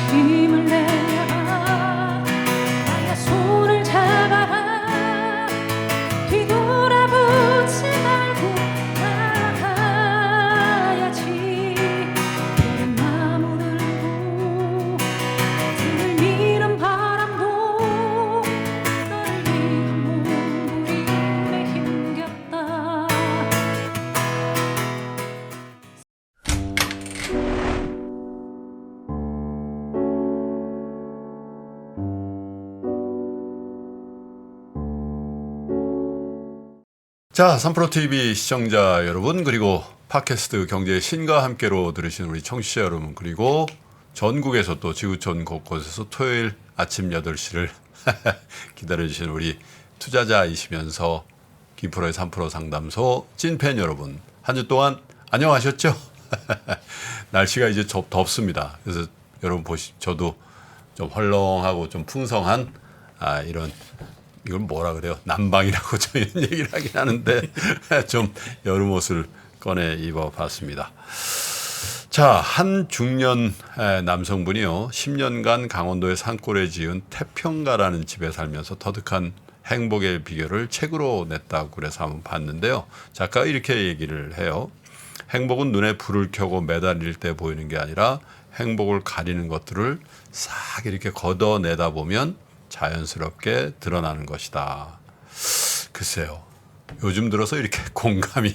힘을 내라 나의 손을 잡아라 뒤돌아보지 말고 나아가야지 푸른 나무들고 등을 미는 바람도 너를 위한 몸부림에 힘겹다. 자, 3프로TV 시청자 여러분, 그리고 팟캐스트 경제의 신과 함께로 들으시는 우리 청취자 여러분, 그리고 전국에서 또 지구촌 곳곳에서 토요일 아침 8시를 기다려주시는 우리 투자자이시면서 김프로의 3프로 상담소 찐팬 여러분, 한 주 동안 안녕하셨죠? 날씨가 이제 덥습니다. 그래서 여러분 저도 좀 헐렁하고 좀 풍성한 이런 이걸 뭐라 그래요? 난방이라고 좀 이런 얘기를 하긴 하는데 좀 여름 옷을 꺼내 입어봤습니다. 자, 한 중년 남성분이요. 10년간 강원도의 산골에 지은 태평가라는 집에 살면서 터득한 행복의 비결을 책으로 냈다고 그래서 한번 봤는데요. 작가가 이렇게 얘기를 해요. 행복은 눈에 불을 켜고 매달릴 때 보이는 게 아니라 행복을 가리는 것들을 싹 이렇게 걷어내다 보면 자연스럽게 드러나는 것이다. 글쎄요. 요즘 들어서 이렇게 공감이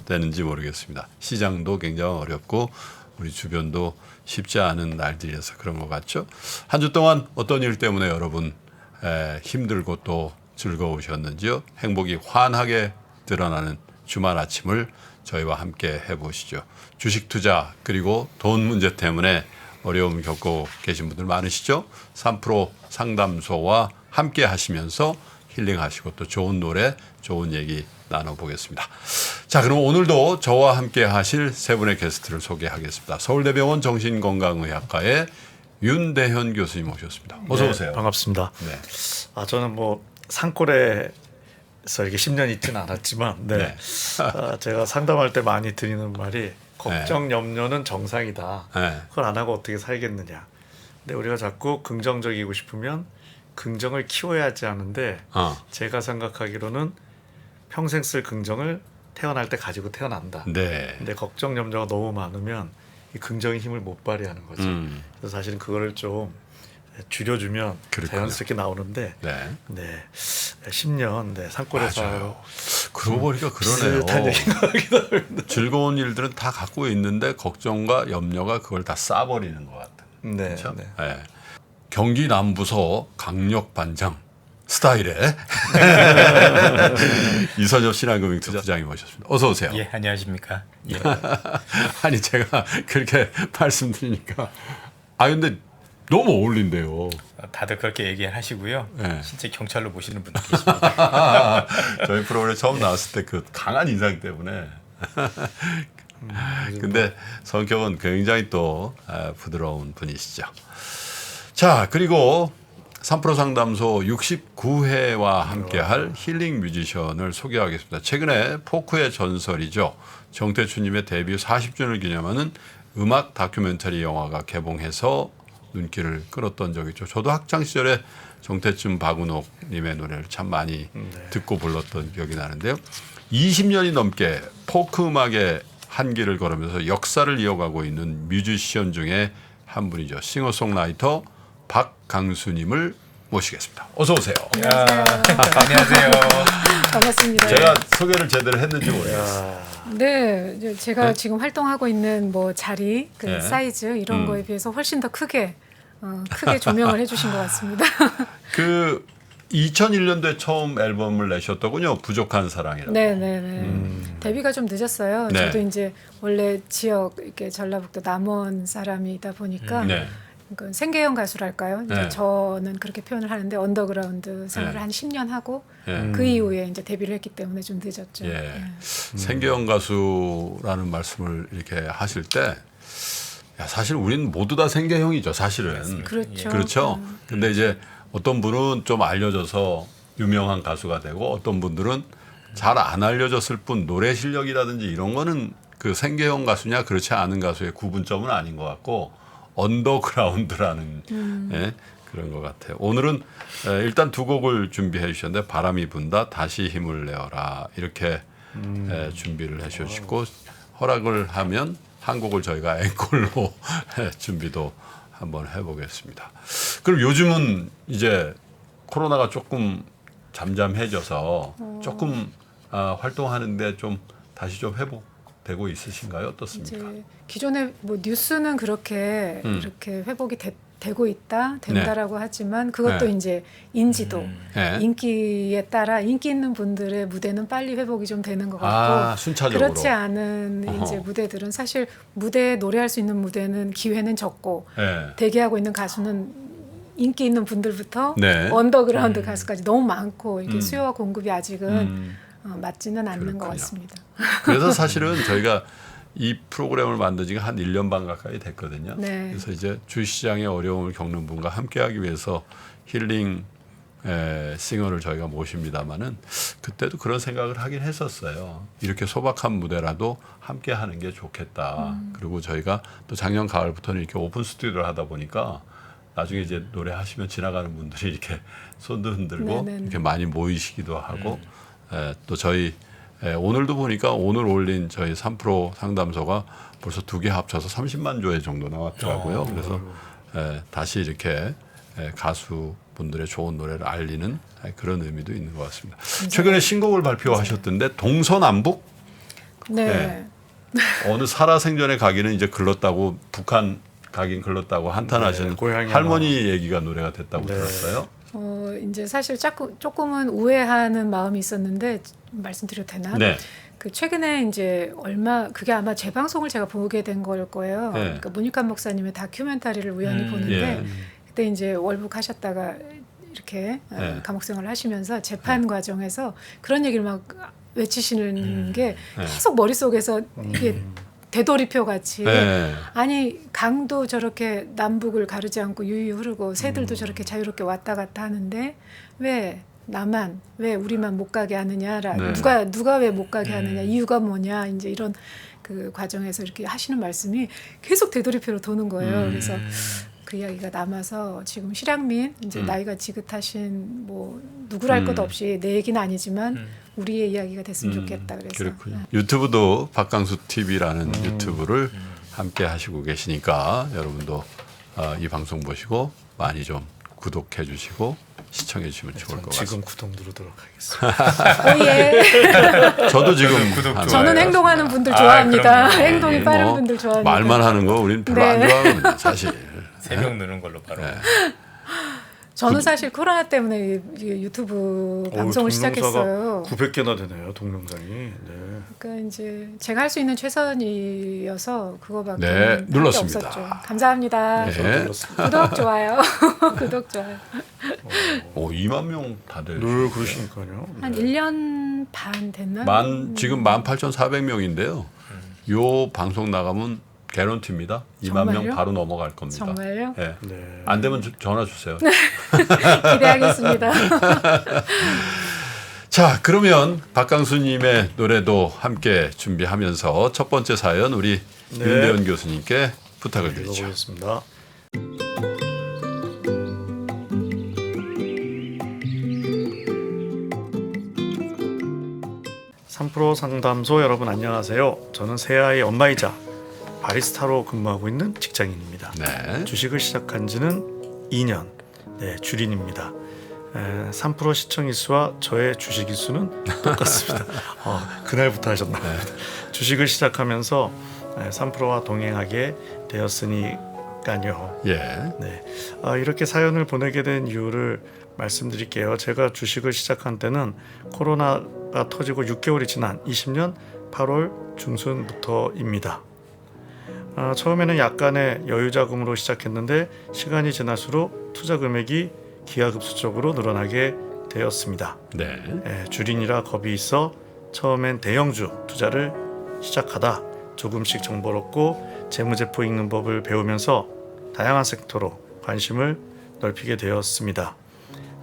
되는지 모르겠습니다. 시장도 굉장히 어렵고 우리 주변도 쉽지 않은 날들이라서 그런 것 같죠. 한 주 동안 어떤 일 때문에 여러분 힘들고 또 즐거우셨는지요. 행복이 환하게 드러나는 주말 아침을 저희와 함께 해보시죠. 주식 투자 그리고 돈 문제 때문에 어려움 겪고 계신 분들 많으시죠? 3프로 상담소와 함께 하시면서 힐링하시고 또 좋은 노래, 좋은 얘기 나눠보겠습니다. 자, 그럼 오늘도 저와 함께 하실 세 분의 게스트를 소개하겠습니다. 서울대병원 정신건강의학과의 윤대현 교수님 오셨습니다. 어서 오세요. 네, 반갑습니다. 네. 저는 뭐 산골에서 이렇게 10년 있지는 않았지만 네. 제가 상담할 때 많이 드리는 말이 걱정, 염려는 정상이다. 네. 그걸 안 하고 어떻게 살겠느냐. 근데 우리가 자꾸 긍정적이고 싶으면 긍정을 키워야지 하는데 제가 생각하기로는 평생 쓸 긍정을 태어날 때 가지고 태어난다. 네. 근데 걱정, 염려가 너무 많으면 이 긍정의 힘을 못 발휘하는 거지. 그래서 사실은 그거를 좀 줄여주면 그렇군요. 자연스럽게 나오는데 네. 10년 산골에서 그러고 보니까 그러네요. 비슷한 얘기인 것 같기도 합니다. 즐거운 일들은 다 갖고 있는데 걱정과 염려가 그걸 다 싸버리는 것 같아요. 네, 그렇죠? 네. 네. 경기 남부서 강력 반장 스타일의 이선엽 신한금융 투자장님 모셨습니다. 어서 오세요. 예, 안녕하십니까. 예. 아니 제가 그렇게 말씀드리니까 근데 너무 어울린대요. 다들 그렇게 얘기하시고요. 네. 실제 경찰로 모시는 분도 계십니다. 저희 프로그램 처음 나왔을 때 그 강한 인상 때문에. 근데 성격은 굉장히 또 부드러운 분이시죠. 자, 그리고 3프로 상담소 69회와 함께할 힐링 뮤지션을 소개하겠습니다. 최근에 포크의 전설이죠. 정태춘님의 데뷔 40주년을 기념하는 음악 다큐멘터리 영화가 개봉해서 눈길을 끌었던 적이 있죠. 저도 학창 시절에 정태춘, 박은옥님의 노래를 참 많이 듣고 불렀던 기억이 나는데요. 20년이 넘게 포크 음악의 한길을 걸으면서 역사를 이어가고 있는 뮤지션 중에 한 분이죠. 싱어송라이터 박강수님을 모시겠습니다. 어서 오세요. 안녕하세요. 반갑습니다. 제가 소개를 제대로 했는지 모르겠어요. 네, 이제 제가 네? 지금 활동하고 있는 뭐 자리, 그 네. 사이즈 이런 거에 비해서 훨씬 더 크게 조명을 해주신 것 같습니다. 그 2001년도에 처음 앨범을 내셨더군요. 부족한 사랑이라고. 네네네. 데뷔가 좀 늦었어요. 네. 저도 이제 원래 지역 이렇게 전라북도 남원 사람이다 보니까 네. 그 생계형 가수랄까요? 이제 네. 저는 그렇게 표현을 하는데 언더그라운드 생활을 네. 한 10년 하고 예. 그 이후에 이제 데뷔를 했기 때문에 좀 늦었죠. 예. 네. 생계형 가수라는 말씀을 이렇게 하실 때 사실 우리는 모두 다 생계형이죠, 사실은. 그렇죠. 그렇죠. 근데 이제 어떤 분은 좀 알려져서 유명한 가수가 되고 어떤 분들은 잘 안 알려졌을 뿐 노래 실력이라든지 이런 거는 그 생계형 가수냐 그렇지 않은 가수의 구분점은 아닌 것 같고 언더그라운드라는 예, 그런 것 같아요. 오늘은 일단 두 곡을 준비해 주셨는데 바람이 분다 다시 힘을 내어라 이렇게 준비를 해 주시고 허락을 하면 한 곡을 저희가 앵콜로 준비도 한번 해보겠습니다. 그럼 요즘은 이제 코로나가 조금 잠잠해져서 조금 활동하는데 좀 다시 좀 회복되고 있으신가요? 어떻습니까? 이제 기존에 뭐 뉴스는 그렇게 이렇게 회복이 되고 된다라고 하지만 그것도 네. 이제 인지도, 네. 인기에 따라 인기 있는 분들의 무대는 빨리 회복이 좀 되는 것 같고 순차적으로. 그렇지 않은 어허. 이제 무대들은 사실 무대에 노래할 수 있는 무대는 기회는 적고 네. 대기하고 있는 가수는 인기 있는 분들부터 네. 언더그라운드 가수까지 너무 많고 이게 수요와 공급이 아직은 맞지는 않는 것 그렇군요. 같습니다. 그래서 사실은 저희가 이 프로그램을 만든 지가 한 1년 반 가까이 됐거든요. 네. 그래서 이제 주시장의 어려움을 겪는 분과 함께하기 위해서 힐링 싱어를 저희가 모십니다마는 그때도 그런 생각을 하긴 했었어요. 이렇게 소박한 무대라도 함께하는 게 좋겠다. 그리고 저희가 또 작년 가을부터는 이렇게 오픈 스튜디오를 하다 보니까 나중에 이제 노래하시면 지나가는 분들이 이렇게 손도 흔들고 네네네. 이렇게 많이 모이시기도 하고 또 저희 오늘도 보니까 오늘 올린 저희 3프로 상담소가 벌써 두 개 합쳐서 30만 조회 정도 나왔더라고요. 그래서 다시 이렇게 가수분들의 좋은 노래를 알리는 그런 의미도 있는 것 같습니다. 최근에 신곡을 발표하셨던데 동서남북 네. 어느 살아생전에 가기는 이제 글렀다고 북한 가긴 글렀다고 한탄하시는 고향에 할머니 얘기가 노래가 됐다고 들었어요. 이제 사실 조금은 우회하는 마음이 있었는데 말씀드려도 되나? 네. 그 최근에 이제 그게 아마 재방송을 제가 보게 된 걸 거예요. 네. 그러니까 문익환 목사님의 다큐멘터리를 우연히 보는데 예. 그때 이제 월북하셨다가 이렇게 네. 감옥 생활을 하시면서 재판 과정에서 그런 얘기를 막 외치시는 게 계속 머릿속에서 이게 되돌이표 같이 네. 아니 강도 저렇게 남북을 가르지 않고 유유 흐르고 새들도 저렇게 자유롭게 왔다 갔다 하는데 왜 나만 왜 우리만 못 가게 하느냐라 네. 누가 왜 못 가게 하느냐 이유가 뭐냐 이제 이런 그 과정에서 이렇게 하시는 말씀이 계속 되돌이표로 도는 거예요. 그래서 그 이야기가 남아서 지금 실향민 이제 나이가 지긋하신 뭐 누구랄 것 없이 내 얘기는 아니지만 우리의 이야기가 됐으면 좋겠다 그래서 그렇군요. 유튜브도 박강수 TV라는 유튜브를 함께 하시고 계시니까 여러분도 이 방송 보시고 많이 좀 구독해 주시고 시청해 주시면 좋을 것 지금 같습니다. 구독 누르도록 하겠습니다. 오예. 저도 지금 구독, 한- 좋아요. 저는 행동하는 분들 좋아합니다. 그럼요. 행동이 빠른 뭐 분들 좋아합니다. 말만 하는 거 우리는 별로 안 네. 좋아하거든요, 사실. 3명 누는 걸로 바로. 저는 사실 코로나 때문에 이 유튜브 방송을 시작했어요. 900개나 되네요, 동영상이. 네. 그러니까 이제 제가 할 수 있는 최선이어서 그거밖에 네, 할게 눌렀습니다. 없었죠. 감사합니다. 네. 구독 좋아요. 구독 좋아요. 오, 2만 명 다들. 늘 그러시니까요. 한 네. 1년 반 됐나? 지금 18,400명인데요. 요 방송 나가면 개런티입니다. 2만 명 정말요? 바로 넘어갈 겁니다. 정말요? 예. 네. 안 되면 전화 주세요. 기대하겠습니다. 자, 그러면 박강수님의 노래도 함께 준비하면서 첫 번째 사연 우리 네. 윤대현 교수님께 부탁을 드리죠. 읽어보겠습니다. 삼프로 상담소 여러분 안녕하세요. 저는 새아이 엄마이자 바리스타로 근무하고 있는 직장인입니다. 네. 주식을 시작한 지는 2년. 네, 주린입니다. 3% 시청 일수와 저의 주식 일수는 똑같습니다. 그날부터 하셨나 봅니다. 주식을 시작하면서 3%와 동행하게 되었으니까요. 예. 네, 이렇게 사연을 보내게 된 이유를 말씀드릴게요. 제가 주식을 시작한 때는 코로나가 터지고 6개월이 지난 20년 8월 중순부터입니다. 처음에는 약간의 여유 자금으로 시작했는데 시간이 지날수록 투자 금액이 기하급수적으로 늘어나게 되었습니다. 네. 주린이라 겁이 있어 처음엔 대형주 투자를 시작하다 조금씩 정보를 얻고 재무제표 읽는 법을 배우면서 다양한 섹터로 관심을 넓히게 되었습니다.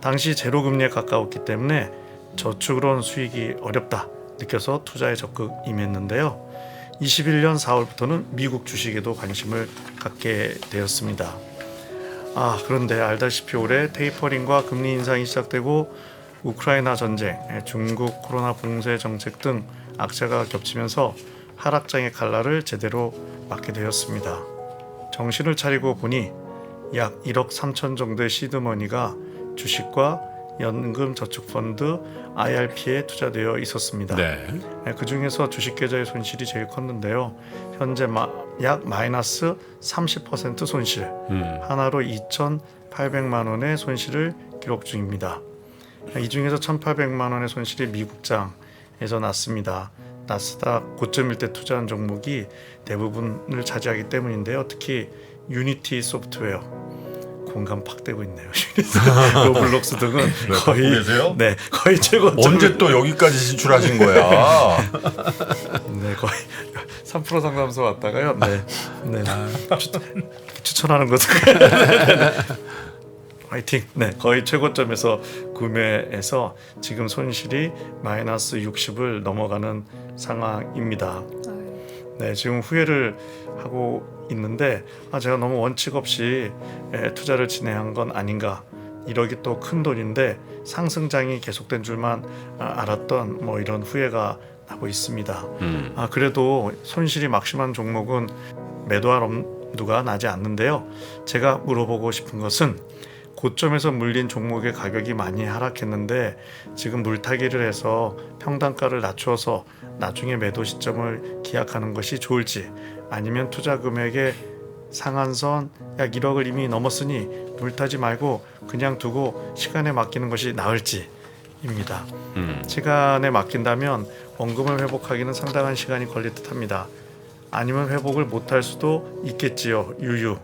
당시 제로금리에 가까웠기 때문에 저축으로는 수익이 어렵다 느껴서 투자에 적극 임했는데요. 21년 4월부터는 미국 주식에도 관심을 갖게 되었습니다. 그런데 알다시피 올해 테이퍼링과 금리 인상이 시작되고 우크라이나 전쟁, 중국 코로나 봉쇄 정책 등 악재가 겹치면서 하락장의 칼날을 제대로 맞게 되었습니다. 정신을 차리고 보니 약 1억 3천 정도의 시드머니가 주식과 연금저축펀드 IRP에 투자되어 있었습니다. 네. 그 중에서 주식 계좌의 손실이 제일 컸는데요. 현재 약 마이너스 30% 손실, 하나로 2,800만 원의 손실을 기록 중입니다. 이 중에서 1,800만 원의 손실이 미국장에서 났습니다. 나스닥 고점일 때 투자한 종목이 대부분을 차지하기 때문인데요. 특히 유니티 소프트웨어 공감 팍 되고 있네요. 로블록스 등은 거의 계세요? 네, 거의 최고점. 언제 또 여기까지 진출하신 거야? 네, 거의 3% 상담소 왔다가요. 네. 추천하는 것도 화이팅. 네, 거의 최고점에서 구매해서 지금 손실이 마이너스 60을 넘어가는 상황입니다. 네, 지금 후회를 하고 있는데 제가 너무 원칙 없이 투자를 진행한 건 아닌가. 1억이 또 큰 돈인데 상승장이 계속된 줄만 알았던 이런 후회가 나고 있습니다. 그래도 손실이 막심한 종목은 매도할 엄두가 나지 않는데요. 제가 물어보고 싶은 것은 고점에서 물린 종목의 가격이 많이 하락했는데 지금 물타기를 해서 평단가를 낮추어서 나중에 매도 시점을 기약하는 것이 좋을지, 아니면 투자 금액의 상한선 약 1억을 이미 넘었으니 물타지 말고 그냥 두고 시간에 맡기는 것이 나을지입니다. 시간에 맡긴다면 원금을 회복하기는 상당한 시간이 걸릴 듯합니다. 아니면 회복을 못할 수도 있겠지요. 유유.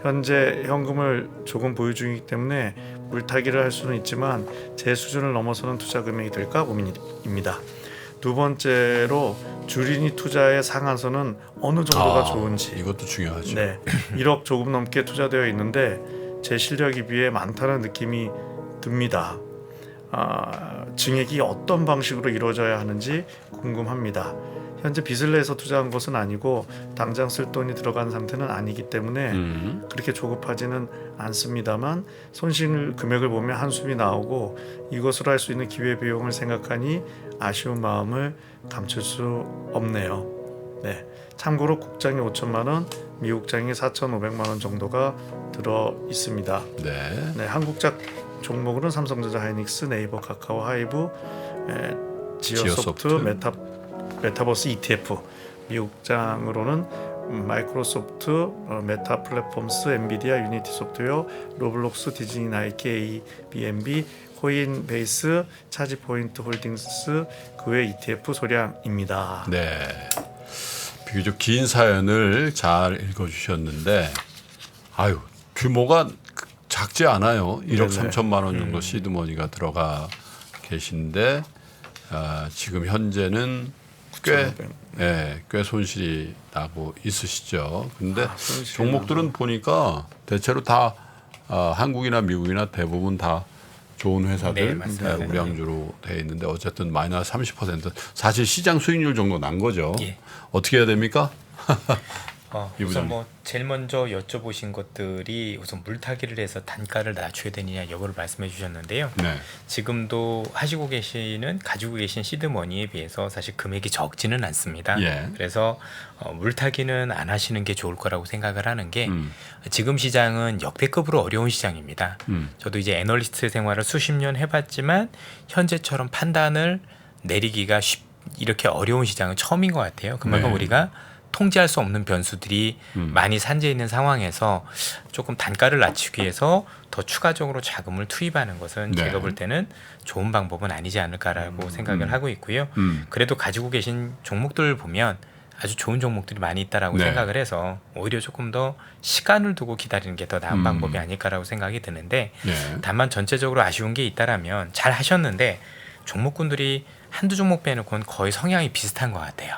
현재 현금을 조금 보유 중이기 때문에 물타기를 할 수는 있지만 제 수준을 넘어서는 투자 금액이 될까 고민입니다. 두 번째로 주린이 투자의 상한선은 어느 정도가 좋은지. 이것도 중요하죠. 네, 1억 조금 넘게 투자되어 있는데 제 실력에 비해 많다는 느낌이 듭니다. 증액이 어떤 방식으로 이루어져야 하는지 궁금합니다. 현재 빚을 내서 투자한 것은 아니고 당장 쓸 돈이 들어간 상태는 아니기 때문에 그렇게 조급하지는 않습니다만 손실 금액을 보면 한숨이 나오고 이것으로 할 수 있는 기회비용을 생각하니 아쉬운 마음을 감출 수 없네요. 네, 참고로 국장이 5천만 원, 미국장이 4,500만 원 정도가 들어 있습니다. 네. 한국작 종목으로는 삼성전자, 하이닉스, 네이버, 카카오, 하이브, 지오소프트, 메타버스 ETF, 미국장으로는 마이크로소프트, 메타 플랫폼스, 엔비디아, 유니티 소프트웨어, 로블록스, 디즈니, 나이키, ABNB, 코인베이스, 차지포인트 홀딩스, 그 외 ETF 소량입니다. 네. 비교적 긴 사연을 잘 읽어주셨는데, 규모가 작지 않아요. 1억 3천만 원 정도 시드머니가 들어가 계신데 지금 현재는 꽤 손실이 나고 있으시죠. 근데 종목들은 보니까 대체로 다 한국이나 미국이나 대부분 다 좋은 회사들 우량주로 돼 있는데 어쨌든 마이너스 30% 사실 시장 수익률 정도 난 거죠. 예. 어떻게 해야 됩니까? 우선 제일 먼저 여쭤보신 것들이 우선 물타기를 해서 단가를 낮춰야 되느냐 여부를 말씀해 주셨는데요. 네. 지금도 가지고 계신 시드머니에 비해서 사실 금액이 적지는 않습니다. 예. 그래서 물타기는 안 하시는 게 좋을 거라고 생각을 하는 게 지금 시장은 역대급으로 어려운 시장입니다. 저도 이제 애널리스트 생활을 수십 년 해봤지만 현재처럼 판단을 내리기가 이렇게 어려운 시장은 처음인 것 같아요. 그만큼 우리가 통제할 수 없는 변수들이 많이 산재 있는 상황에서 조금 단가를 낮추기 위해서 더 추가적으로 자금을 투입하는 것은 제가 볼 때는 좋은 방법은 아니지 않을까라고 생각을 하고 있고요. 그래도 가지고 계신 종목들을 보면 아주 좋은 종목들이 많이 있다라고 생각을 해서 오히려 조금 더 시간을 두고 기다리는 게 더 나은 방법이 아닐까라고 생각이 드는데 다만 전체적으로 아쉬운 게 있다라면 잘 하셨는데 종목군들이 한두 종목 빼놓고는 거의 성향이 비슷한 것 같아요.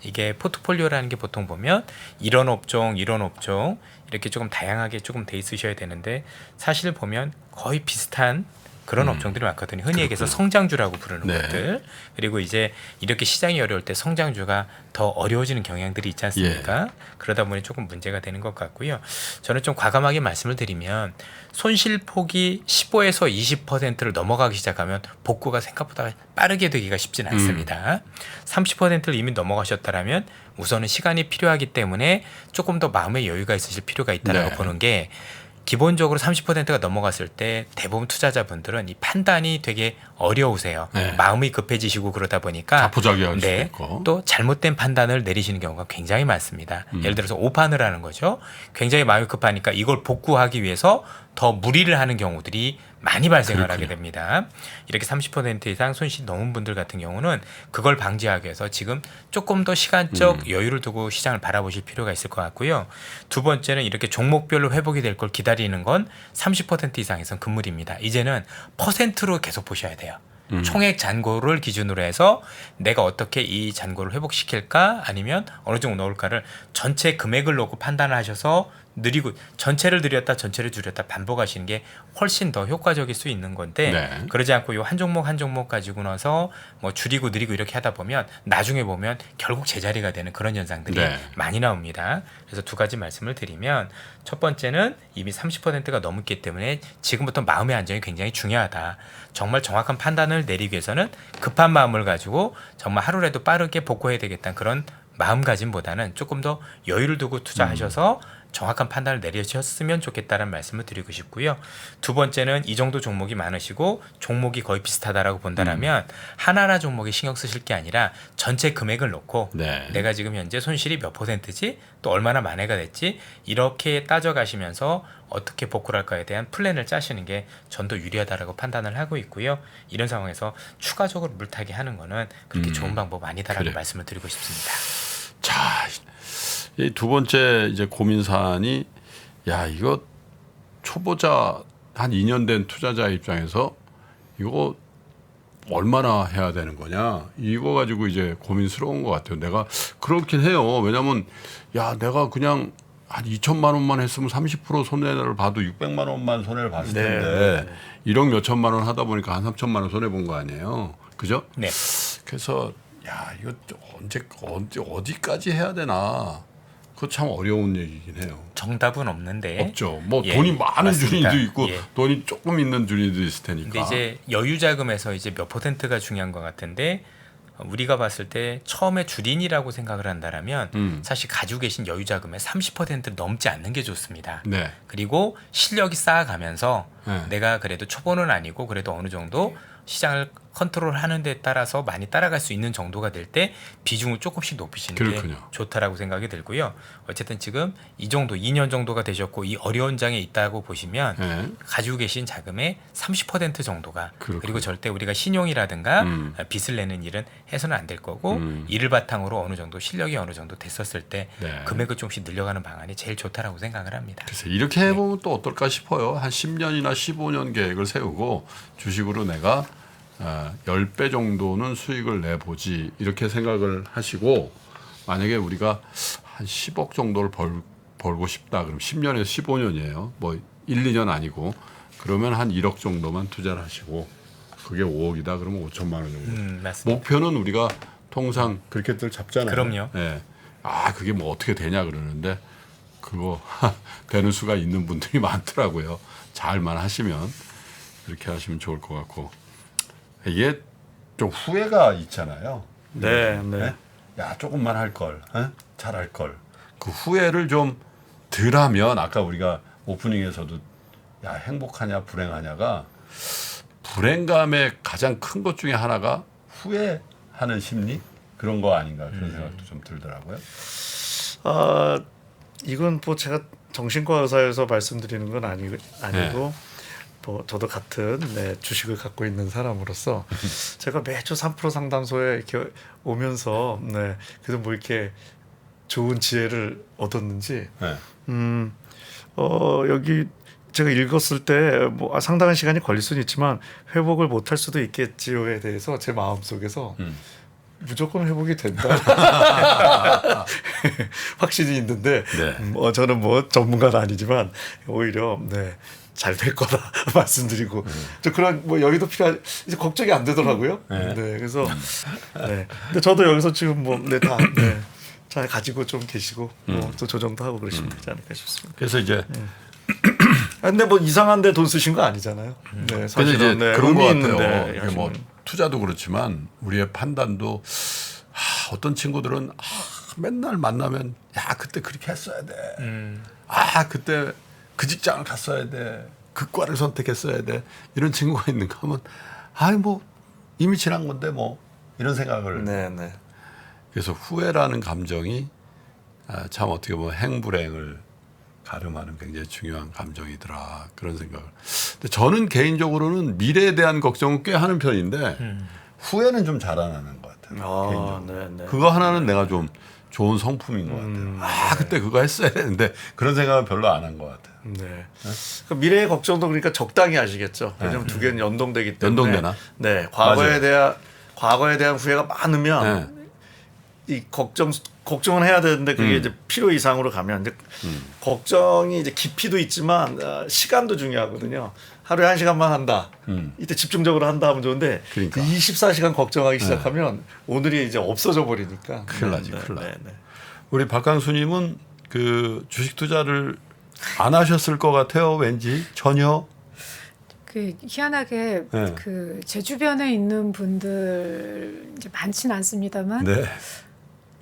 이게 포트폴리오라는 게 보통 보면 이런 업종 이렇게 조금 다양하게 조금 돼 있으셔야 되는데 사실 보면 거의 비슷한 그런 업종들이 많거든요. 흔히 얘기해서 성장주라고 부르는 네. 것들. 그리고 이제 이렇게 시장이 어려울 때 성장주가 더 어려워지는 경향들이 있지 않습니까? 그러다 보니 조금 문제가 되는 것 같고요. 저는 좀 과감하게 말씀을 드리면 손실폭이 15에서 20%를 넘어가기 시작하면 복구가 생각보다 빠르게 되기가 쉽지는 않습니다. 30%를 이미 넘어가셨다라면 우선은 시간이 필요하기 때문에 조금 더 마음의 여유가 있으실 필요가 있다라고 네. 보는 게 기본적으로 30%가 넘어갔을 때 대부분 투자자분들은 이 판단이 되게 어려우세요. 네. 마음이 급해지시고 그러다 보니까 자포자기할 수도 있고. 또 잘못된 판단을 내리시는 경우가 굉장히 많습니다. 예를 들어서 오판을 하는 거죠. 굉장히 마음이 급하니까 이걸 복구하기 위해서 더 무리를 하는 경우들이 많이 발생을 하게 됩니다. 이렇게 30% 이상 손실이 넘은 분들 같은 경우는 그걸 방지하기 위해서 지금 조금 더 시간적 여유를 두고 시장을 바라보실 필요가 있을 것 같고요. 두 번째는 이렇게 종목별로 회복이 될 걸 기다리는 건 30% 이상에선 금물입니다. 이제는 퍼센트로 계속 보셔야 돼요. 총액 잔고를 기준으로 해서 내가 어떻게 이 잔고를 회복시킬까 아니면 어느 정도 넣을까를 전체 금액을 놓고 판단을 하셔서 느리고 전체를 늘렸다 전체를 줄였다 반복하시는 게 훨씬 더 효과적일 수 있는 건데 네. 그러지 않고 요 한 종목 한 종목 가지고 나서 뭐 줄이고 느리고 이렇게 하다 보면 나중에 보면 결국 제자리가 되는 그런 현상들이 네. 많이 나옵니다. 그래서 두 가지 말씀을 드리면 첫 번째는 이미 30%가 넘었기 때문에 지금부터 마음의 안정이 굉장히 중요하다. 정말 정확한 판단을 내리기 위해서는 급한 마음을 가지고 정말 하루라도 빠르게 복구해야 되겠다는 그런 마음가짐보다는 조금 더 여유를 두고 투자하셔서 정확한 판단을 내리셨으면 좋겠다는 말씀을 드리고 싶고요. 두 번째는 이 정도 종목이 많으시고 종목이 거의 비슷하다라고 본다면 하나하나 종목에 신경 쓰실 게 아니라 전체 금액을 놓고 네. 내가 지금 현재 손실이 몇 %지 또 얼마나 만회가 됐지 이렇게 따져가시면서 어떻게 복구를 할까에 대한 플랜을 짜시는 게 전 더 유리하다라고 판단을 하고 있고요. 이런 상황에서 추가적으로 물타기 하는 거는 그렇게 좋은 방법 아니다라고 그래. 말씀을 드리고 싶습니다. 자, 이 두 번째 이제 고민 사안이 야 이거 초보자 한 2년 된 투자자 입장에서 이거 얼마나 해야 되는 거냐 이거 가지고 이제 고민스러운 것 같아요. 내가 그렇긴 해요. 왜냐하면 야 내가 그냥 한 2천만 원만 했으면 30% 손해를 봐도 600만 원만 손해를 봤을 텐데 1억 몇천만 원 하다 보니까 한 3천만 원 손해 본 거 아니에요. 그죠? 네. 그래서 야 이거 어디까지 해야 되나 그거 참 어려운 얘기긴 해요. 정답은 없는데 없죠. 뭐 예, 돈이 많은 맞습니다. 주인도 있고 예. 돈이 조금 있는 주인도 있을 테니까. 근데 이제 여유 자금에서 이제 몇 %가 중요한 것 같은데 우리가 봤을 때 처음에 주린이라고 생각을 한다라면 사실 가지고 계신 여유 자금의 30%를 넘지 않는 게 좋습니다. 네. 그리고 실력이 쌓아가면서 네. 내가 그래도 초보는 아니고 그래도 어느 정도 시장을 컨트롤하는 데 따라서 많이 따라갈 수 있는 정도가 될 때 비중을 조금씩 높이시는 그렇군요. 게 좋다라고 생각이 들고요. 어쨌든 지금 이 정도 2년 정도가 되셨고 이 어려운 장에 있다고 보시면 네. 가지고 계신 자금의 30% 정도가 그렇군요. 그리고 절대 우리가 신용이라든가 빚을 내는 일은 해서는 안 될 거고 이를 바탕으로 어느 정도 실력이 어느 정도 됐었을 때 네. 금액을 조금씩 늘려가는 방안이 제일 좋다라고 생각을 합니다. 그래서 이렇게 해보면 또 어떨까 싶어요. 한 10년이나 15년 계획을 세우고 주식으로 내가 10배 정도는 수익을 내보지 이렇게 생각을 하시고 만약에 우리가 한 10억 정도를 벌고 싶다 그럼 10년에서 15년이에요. 뭐 1, 2년 아니고 그러면 한 1억 정도만 투자를 하시고 그게 5억이다 그러면 5천만 원 정도. 맞습니다. 목표는 우리가 통상 그렇게들 잡잖아요. 그럼요. 네. 아 그게 뭐 어떻게 되냐 그러는데 그거 되는 수가 있는 분들이 많더라고요. 잘만 하시면 그렇게 하시면 좋을 것 같고 이게 좀 후회가 있잖아요. 네, 네. 야 조금만 할 걸, 잘할 걸. 그 후회를 좀 덜하면 아까 우리가 오프닝에서도 야 행복하냐 불행하냐가 불행감의 가장 큰 것 중에 하나가 후회하는 심리 그런 거 아닌가 그런 생각도 좀 들더라고요. 이건 뭐 제가 정신과 의사여서 말씀드리는 건 아니고 뭐 저도 같은 주식을 갖고 있는 사람으로서 제가 매주 3% 상담소에 이렇게 오면서 그래도 뭐 이렇게 좋은 지혜를 얻었는지 여기 제가 읽었을 때 뭐 상당한 시간이 걸릴 수는 있지만 회복을 못할 수도 있겠지요에 대해서 제 마음속에서 무조건 회복이 된다 확신이 있는데 네. 저는 뭐 전문가는 아니지만 오히려 잘 될 거다 말씀드리고 저 그런 뭐 여기도 필요한 이제 걱정이 안 되더라고요. 네, 그래서 네. 근데 저도 여기서 지금 잘 가지고 좀 계시고 또 조정도 하고 그러시면 되지 않을까 싶습니다. 그래서 이제 근데 뭐 이상한데 돈 쓰신 거 아니잖아요. 네, 근데 사실은 이제 그런 거 같아요. 이게 하시는 뭐 투자도 그렇지만 우리의 판단도 어떤 친구들은 맨날 만나면 야 그때 그렇게 했어야 돼. 그때 그 직장을 갔어야 돼. 그 과를 선택했어야 돼. 이런 친구가 있는가 하면 뭐 이미 지난 건데 뭐 이런 생각을. 네. 그래서 후회라는 감정이 참 어떻게 보면 행불행을 가름하는 굉장히 중요한 감정이더라 그런 생각을. 근데 저는 개인적으로는 미래에 대한 걱정은 꽤 하는 편인데 후회는 좀 잘 안 하는 것 같아요. 개인적으로. 네. 그거 하나는 내가 좀 좋은 성품인 것 같아요. 그때 그거 했어야 되는데 그런 생각은 별로 안 한 것 같아요. 네. 그 미래의 걱정도 그러니까 적당히 하시겠죠. 왜냐하면 두 개는 연동되기 때문에. 연동되나? 네. 과거에 대한 후회가 많으면 이 걱정은 해야 되는데 그게 이제 필요 이상으로 가면 이제 걱정이 이제 깊이도 있지만 시간도 중요하거든요. 하루에 1시간만 한다. 이때 집중적으로 한다 하면 좋은데 그러니까. 24시간 걱정하기 시작하면 오늘이 이제 없어져 버리니까. 큰일 나지. 우리 박강수님은 그 주식 투자를 안 하셨을 것 같아요. 왠지 전혀. 그 희한하게 그 제 주변에 있는 분들 이제 많지는 않습니다만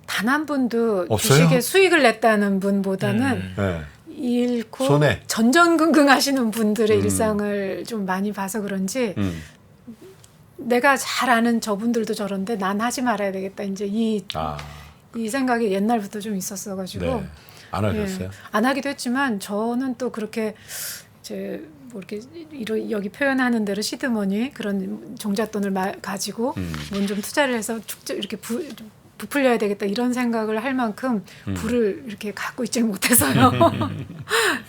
단 한 분도 없어요? 주식에 수익을 냈다는 분보다는 잃고 손해. 전전긍긍 하시는 분들의 일상을 좀 많이 봐서 그런지 내가 잘 아는 저분들도 저런데 난 하지 말아야 되겠다. 이제 이 생각이 옛날부터 좀 있었어가지고 안 하셨어요? 안 하기도 했지만 저는 또 그렇게 뭐 이렇게 여기 표현하는 대로 시드머니 그런 종잣돈을 가지고 뭔 좀 투자를 해서 이렇게 부풀려야 되겠다 이런 생각을 할 만큼 부를 이렇게 갖고 있지 못해서요.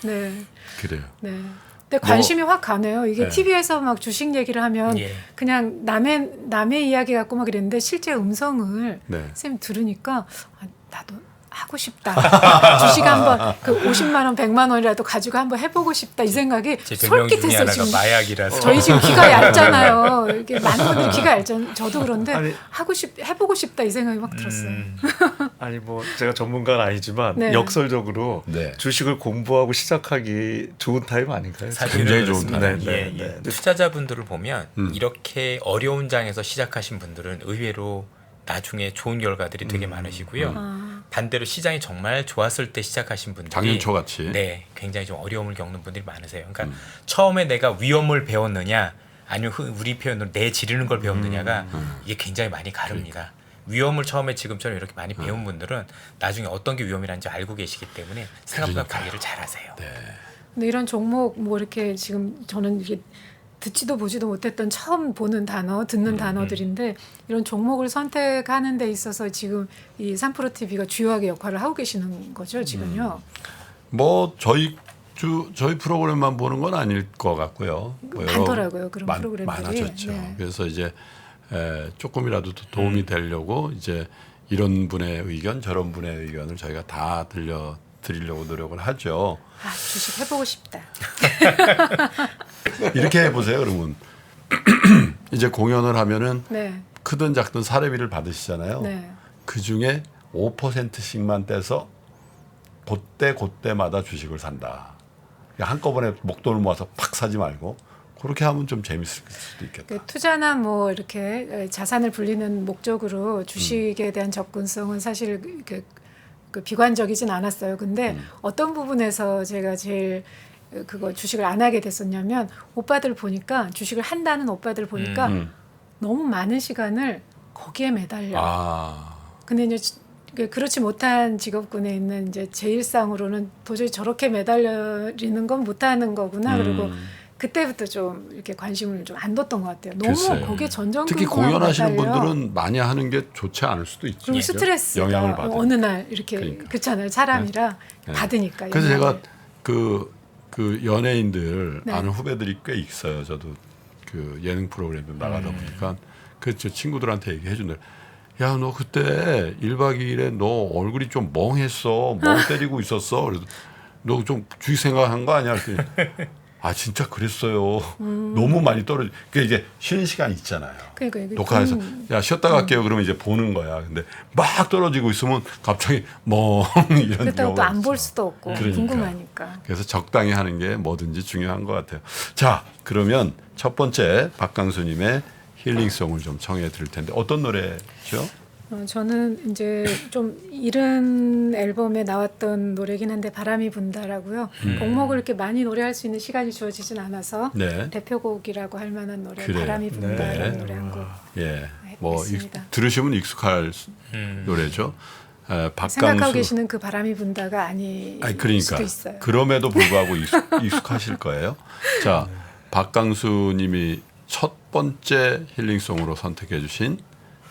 네. 그래요. 네. 근데 관심이 확 가네요. 이게 TV에서 막 주식 얘기를 하면 그냥 남의 이야기 갖고 막 이랬는데 실제 음성을 쌤 들으니까 나도 하고 싶다. 주식 한번 그 50만 원, 100만 원이라도 가지고 한번 해보고 싶다 이 생각이 솔깃했어요. 지금 마약이라서. 저희 지금 귀가 얇잖아요. 이렇게 많은 분들이 귀가 얇잖아요. 저도 그런데 해보고 싶다 이 생각이 막 들었어요. 아니 뭐 제가 전문가는 아니지만 역설적으로 주식을 공부하고 시작하기 좋은 타임 아닌가요? 굉장히 좋은 타임. 네. 투자자분들을 보면 이렇게 어려운 장에서 시작하신 분들은 의외로 나중에 좋은 결과들이 되게 많으시고요. 반대로 시장이 정말 좋았을 때 시작하신 분들이 작년 초같이 굉장히 좀 어려움을 겪는 분들이 많으세요. 그러니까 처음에 내가 위험을 배웠느냐 아니면 우리 표현으로 내 지르는 걸 배웠느냐가 이게 굉장히 많이 가릅니다. 위험을 처음에 지금처럼 이렇게 많이 배운 분들은 나중에 어떤 게 위험이라는지 알고 계시기 때문에 생각보다 관리를 잘하세요. 근데 이런 종목 뭐 이렇게 지금 저는 이게 듣지도 보지도 못했던 처음 보는 단어, 듣는 단어들인데 이런 종목을 선택하는 데 있어서 지금 이 3프로TV가 주요하게 역할을 하고 계시는 거죠, 지금요? 뭐 저희 프로그램만 보는 건 아닐 것 같고요. 뭐 많더라고요, 그런 프로그램들이. 많아졌죠. 그래서 이제 조금이라도 도움이 되려고 이제 이런 분의 의견, 저런 분의 의견을 저희가 다 들려드리려고 노력을 하죠. 주식 해보고 싶다. 이렇게 해보세요. 그러면 이제 공연을 하면은 크든 작든 사례비를 받으시잖아요. 그 중에 5%씩만 떼서 그때마다 주식을 산다. 한꺼번에 목돈을 모아서 팍 사지 말고 그렇게 하면 좀 재밌을 수도 있겠다. 투자나 뭐 이렇게 자산을 불리는 목적으로 주식에 대한 접근성은 사실 그 비관적이진 않았어요. 근데 어떤 부분에서 제가 제일 그거 주식을 안 하게 됐었냐면 오빠들 보니까 주식을 한다는 오빠들 보니까 너무 많은 시간을 거기에 매달려. 근데 이제 그렇지 못한 직업군에 있는 이제 제 일상으로는 도저히 저렇게 매달리는 건 못하는 거구나. 그리고 그때부터 좀 이렇게 관심을 좀 안 뒀던 것 같아요. 너무 글쎄요. 거기에 전전긍긍 특히 공연하시는 분들은 많이 하는 게 좋지 않을 수도 있죠. 그리고 스트레스가 영향을 받아요. 어느 날 이렇게 그렇잖아요. 사람이라 받으니까. 그래서 제가 그 연예인들 아는 후배들이 꽤 있어요. 저도 그 예능 프로그램에 나가다 보니까 그 저 친구들한테 얘기해 준대. 야, 너 그때 1박 2일에 너 얼굴이 좀 멍했어. 멍 때리고 있었어. 그래서 너 좀 주식 생각한 거 아니야? 그랬더니 아 진짜 그랬어요. 너무 많이 떨어져. 그러니까 이제 쉬는 시간 있잖아요. 그러니까 이게 녹화해서 야 쉬었다 갈게요. 그러면 이제 보는 거야. 근데 막 떨어지고 있으면 갑자기 뭐 이런 그렇다고 또 경우가 안 볼 있어. 수도 없고 그러니까. 궁금하니까. 그래서 적당히 하는 게 뭐든지 중요한 것 같아요. 자, 그러면 첫 번째 박강수님의 힐링송을 좀 청해 드릴 텐데 어떤 노래죠? 저는 이제 좀 이른 앨범에 나왔던 노래긴 한데 바람이 분다라고요. 곡목을 이렇게 많이 노래할 수 있는 시간이 주어지진 않아서 네. 대표곡이라고 할 만한 노래 그래요. 바람이 분다라는 네. 노래 한 곡. 예, 뭐 있습니다. 들으시면 익숙할 노래죠. 박강수 생각하고 계시는 그 바람이 분다가 아닐 그러니까 수도 있어요. 그럼에도 불구하고 익숙하실 거예요. 자, 박강수님이 첫 번째 힐링송으로 선택해주신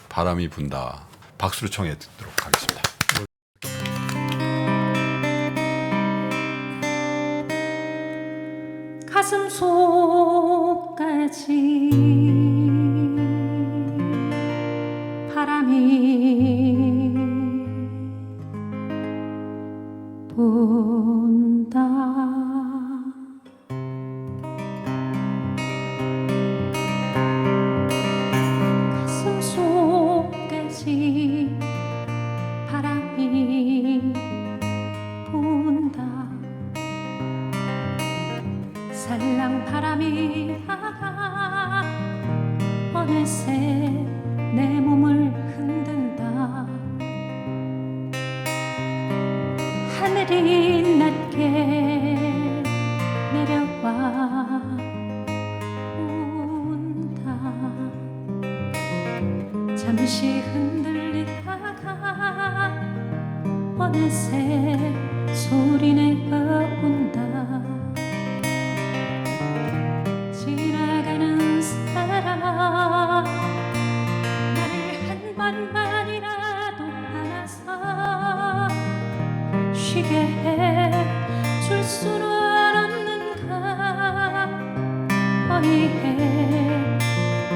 바람이 분다. 박수로 청해 듣도록 하겠습니다. 가슴 속까지 바람이 분다. 가슴 속까지 바람이 분다. 살랑 바람이 다가 어느새 내 몸을 흔든다. 하늘이 낮게 내려와 온다. 잠시 흔들리다가 어느새 소리내어 온다. 지나가는 사람 나를 한 번만이라도 안아서 쉬게 해줄 수는 없는가. 어이해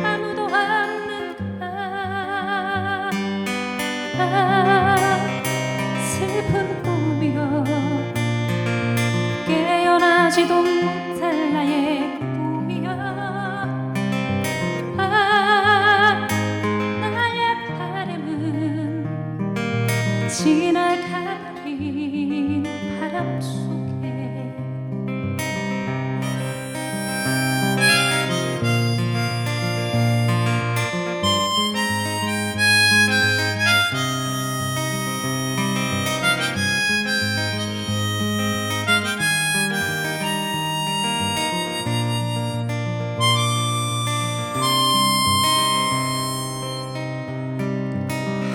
아무도 없는가. 슬픈 꿈이여 깨어나지도 못할 나의 꿈이여. 나의 바람은 지나가버린 바람 속에.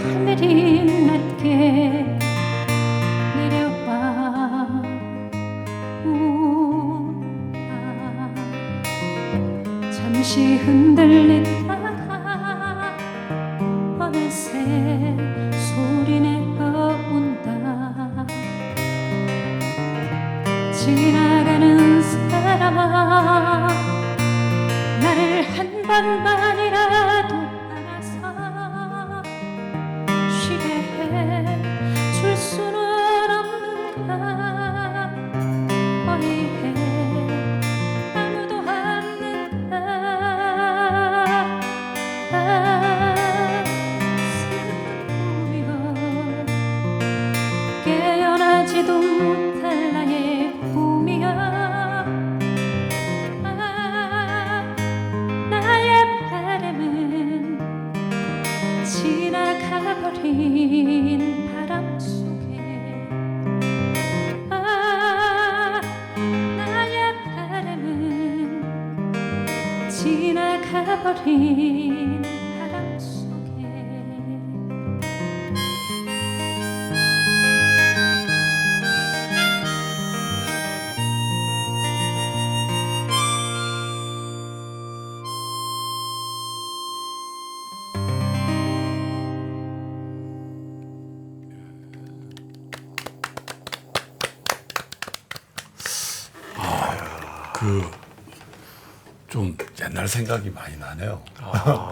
하늘이 낮게 내려와 온다. 잠시 흔들리다가 어느새 소리내어 온다. 지나가는 사람아 나를 한 번만이라도 안아서 쉬게 해줄 수는 없는가. 어이해 아무도 없는가. 슬픈 꿈이여 깨어나지도 못할 나의 꿈이여. 나의 바람은 지나가버린 바람 속에. 나의 바람은 지나가버린 바람 속에. 좀 옛날 생각이 많이 나네요.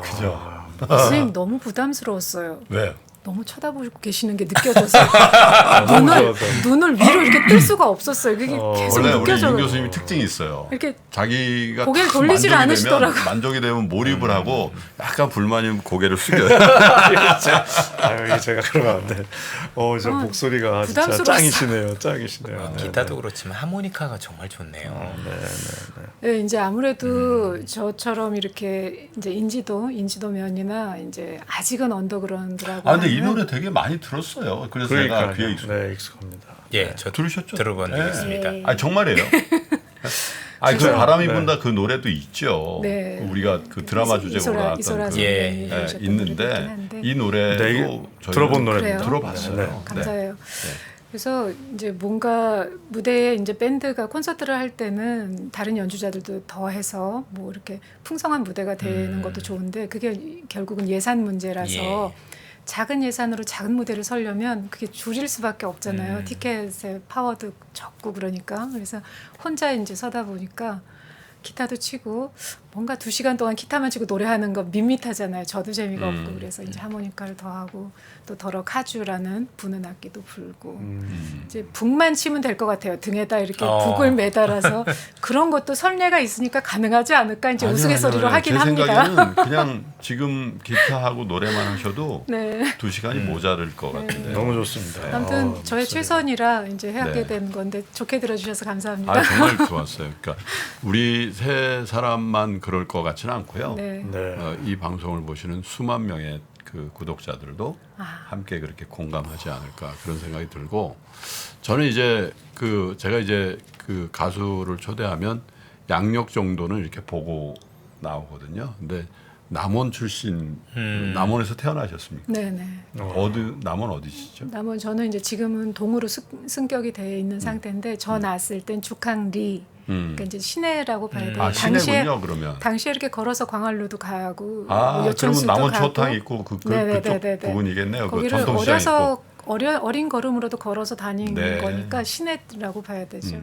그죠? 선생님 너무 부담스러웠어요. 왜요? 너무 쳐다보고 계시는 게 느껴져서 너무 좋아서. 눈을 위로 이렇게 뜰 수가 없었어요. 그게 계속 원래 우리 임 느껴져요. 교수님이 특징이 있어요. 이렇게 자기가 고개를 탁 돌리질 만족이 않으시더라고요. 되면, 만족이 되면 몰입을 하고 약간 불만이면 고개를 숙여요. 아유 이게 제가 그러면 안 돼. 저 목소리가 진짜 부담스러웠어요. 짱이시네요. 네, 기타도 그렇지만 하모니카가 정말 좋네요. 네, 이제 아무래도 저처럼 이렇게 이제 인지도면이나 이제 아직은 언더그라운드라고. 아 근데 이 하면 노래 되게 많이 들었어요. 그래서 내가 귀에 익숙. 네, 익숙합니다. 예, 저 들으셨죠? 들어본 적 네. 있습니다. 네. 아 정말이에요. 아 그 진짜요? 바람이 네. 분다 그 노래도 있죠. 네. 우리가 그 드라마 주제로 나왔던 이소라 그, 선배님이 예, 부르셨던 있는데 노래도 있긴 한데. 이 노래도 네, 저희는 들어본 노래입니다. 그래요? 들어봤어요. 네, 네. 감사해요. 그래서 이제 뭔가 무대에 이제 밴드가 콘서트를 할 때는 다른 연주자들도 더해서 뭐 이렇게 풍성한 무대가 되는 것도 좋은데 그게 결국은 예산 문제라서 예. 작은 예산으로 작은 무대를 서려면 그게 줄일 수밖에 없잖아요. 티켓의 파워도 적고 그러니까. 그래서 혼자 이제 서다 보니까 기타도 치고 뭔가 2시간 동안 기타만 치고 노래하는 거 밋밋하잖아요. 저도 재미가 없고 그래서 이제 하모니카를 더하고 또 더러 카주라는 부는 악기도 불고 이제 북만 치면 될 것 같아요. 등에다 이렇게 북을 매달아서 그런 것도 선례가 있으니까 가능하지 않을까 이제 우스갯소리로 하긴 제 합니다. 생각에는 그냥 지금 기타하고 노래만 하셔도 네. 2시간이 모자랄 것 같은데. 너무 좋습니다. 아무튼 저의 목소리가. 최선이라 이제 하게 네. 된 건데 좋게 들어주셔서 감사합니다. 아 정말 좋았어요. 그러니까 우리 세 사람만 그럴 것 같지는 않고요. 네. 네. 이 방송을 보시는 수만 명의 그 구독자들도 아. 함께 그렇게 공감하지 않을까 그런 생각이 들고 저는 이제 그 제가 이제 그 가수를 초대하면 양력 정도는 이렇게 보고 나오거든요. 근데 남원 출신 남원에서 태어나셨습니까? 네네. 남원 어디시죠? 남은 저는 이제 지금은 동으로 승격이 돼 있는 상태인데 저 낳았을 땐 죽항리 그러니까 이제 시내라고 봐야 돼요. 아 시내군요 그러면. 당시에 이렇게 걸어서 광활루도 가고 아 뭐 그러면 여천수도 남원 가고. 추어탕 있고 그쪽 네네네네. 부분이겠네요. 그 거기를 전통시장 있고. 어린 걸음으로도 걸어서 다니는 네. 거니까 시내라고 봐야 되죠.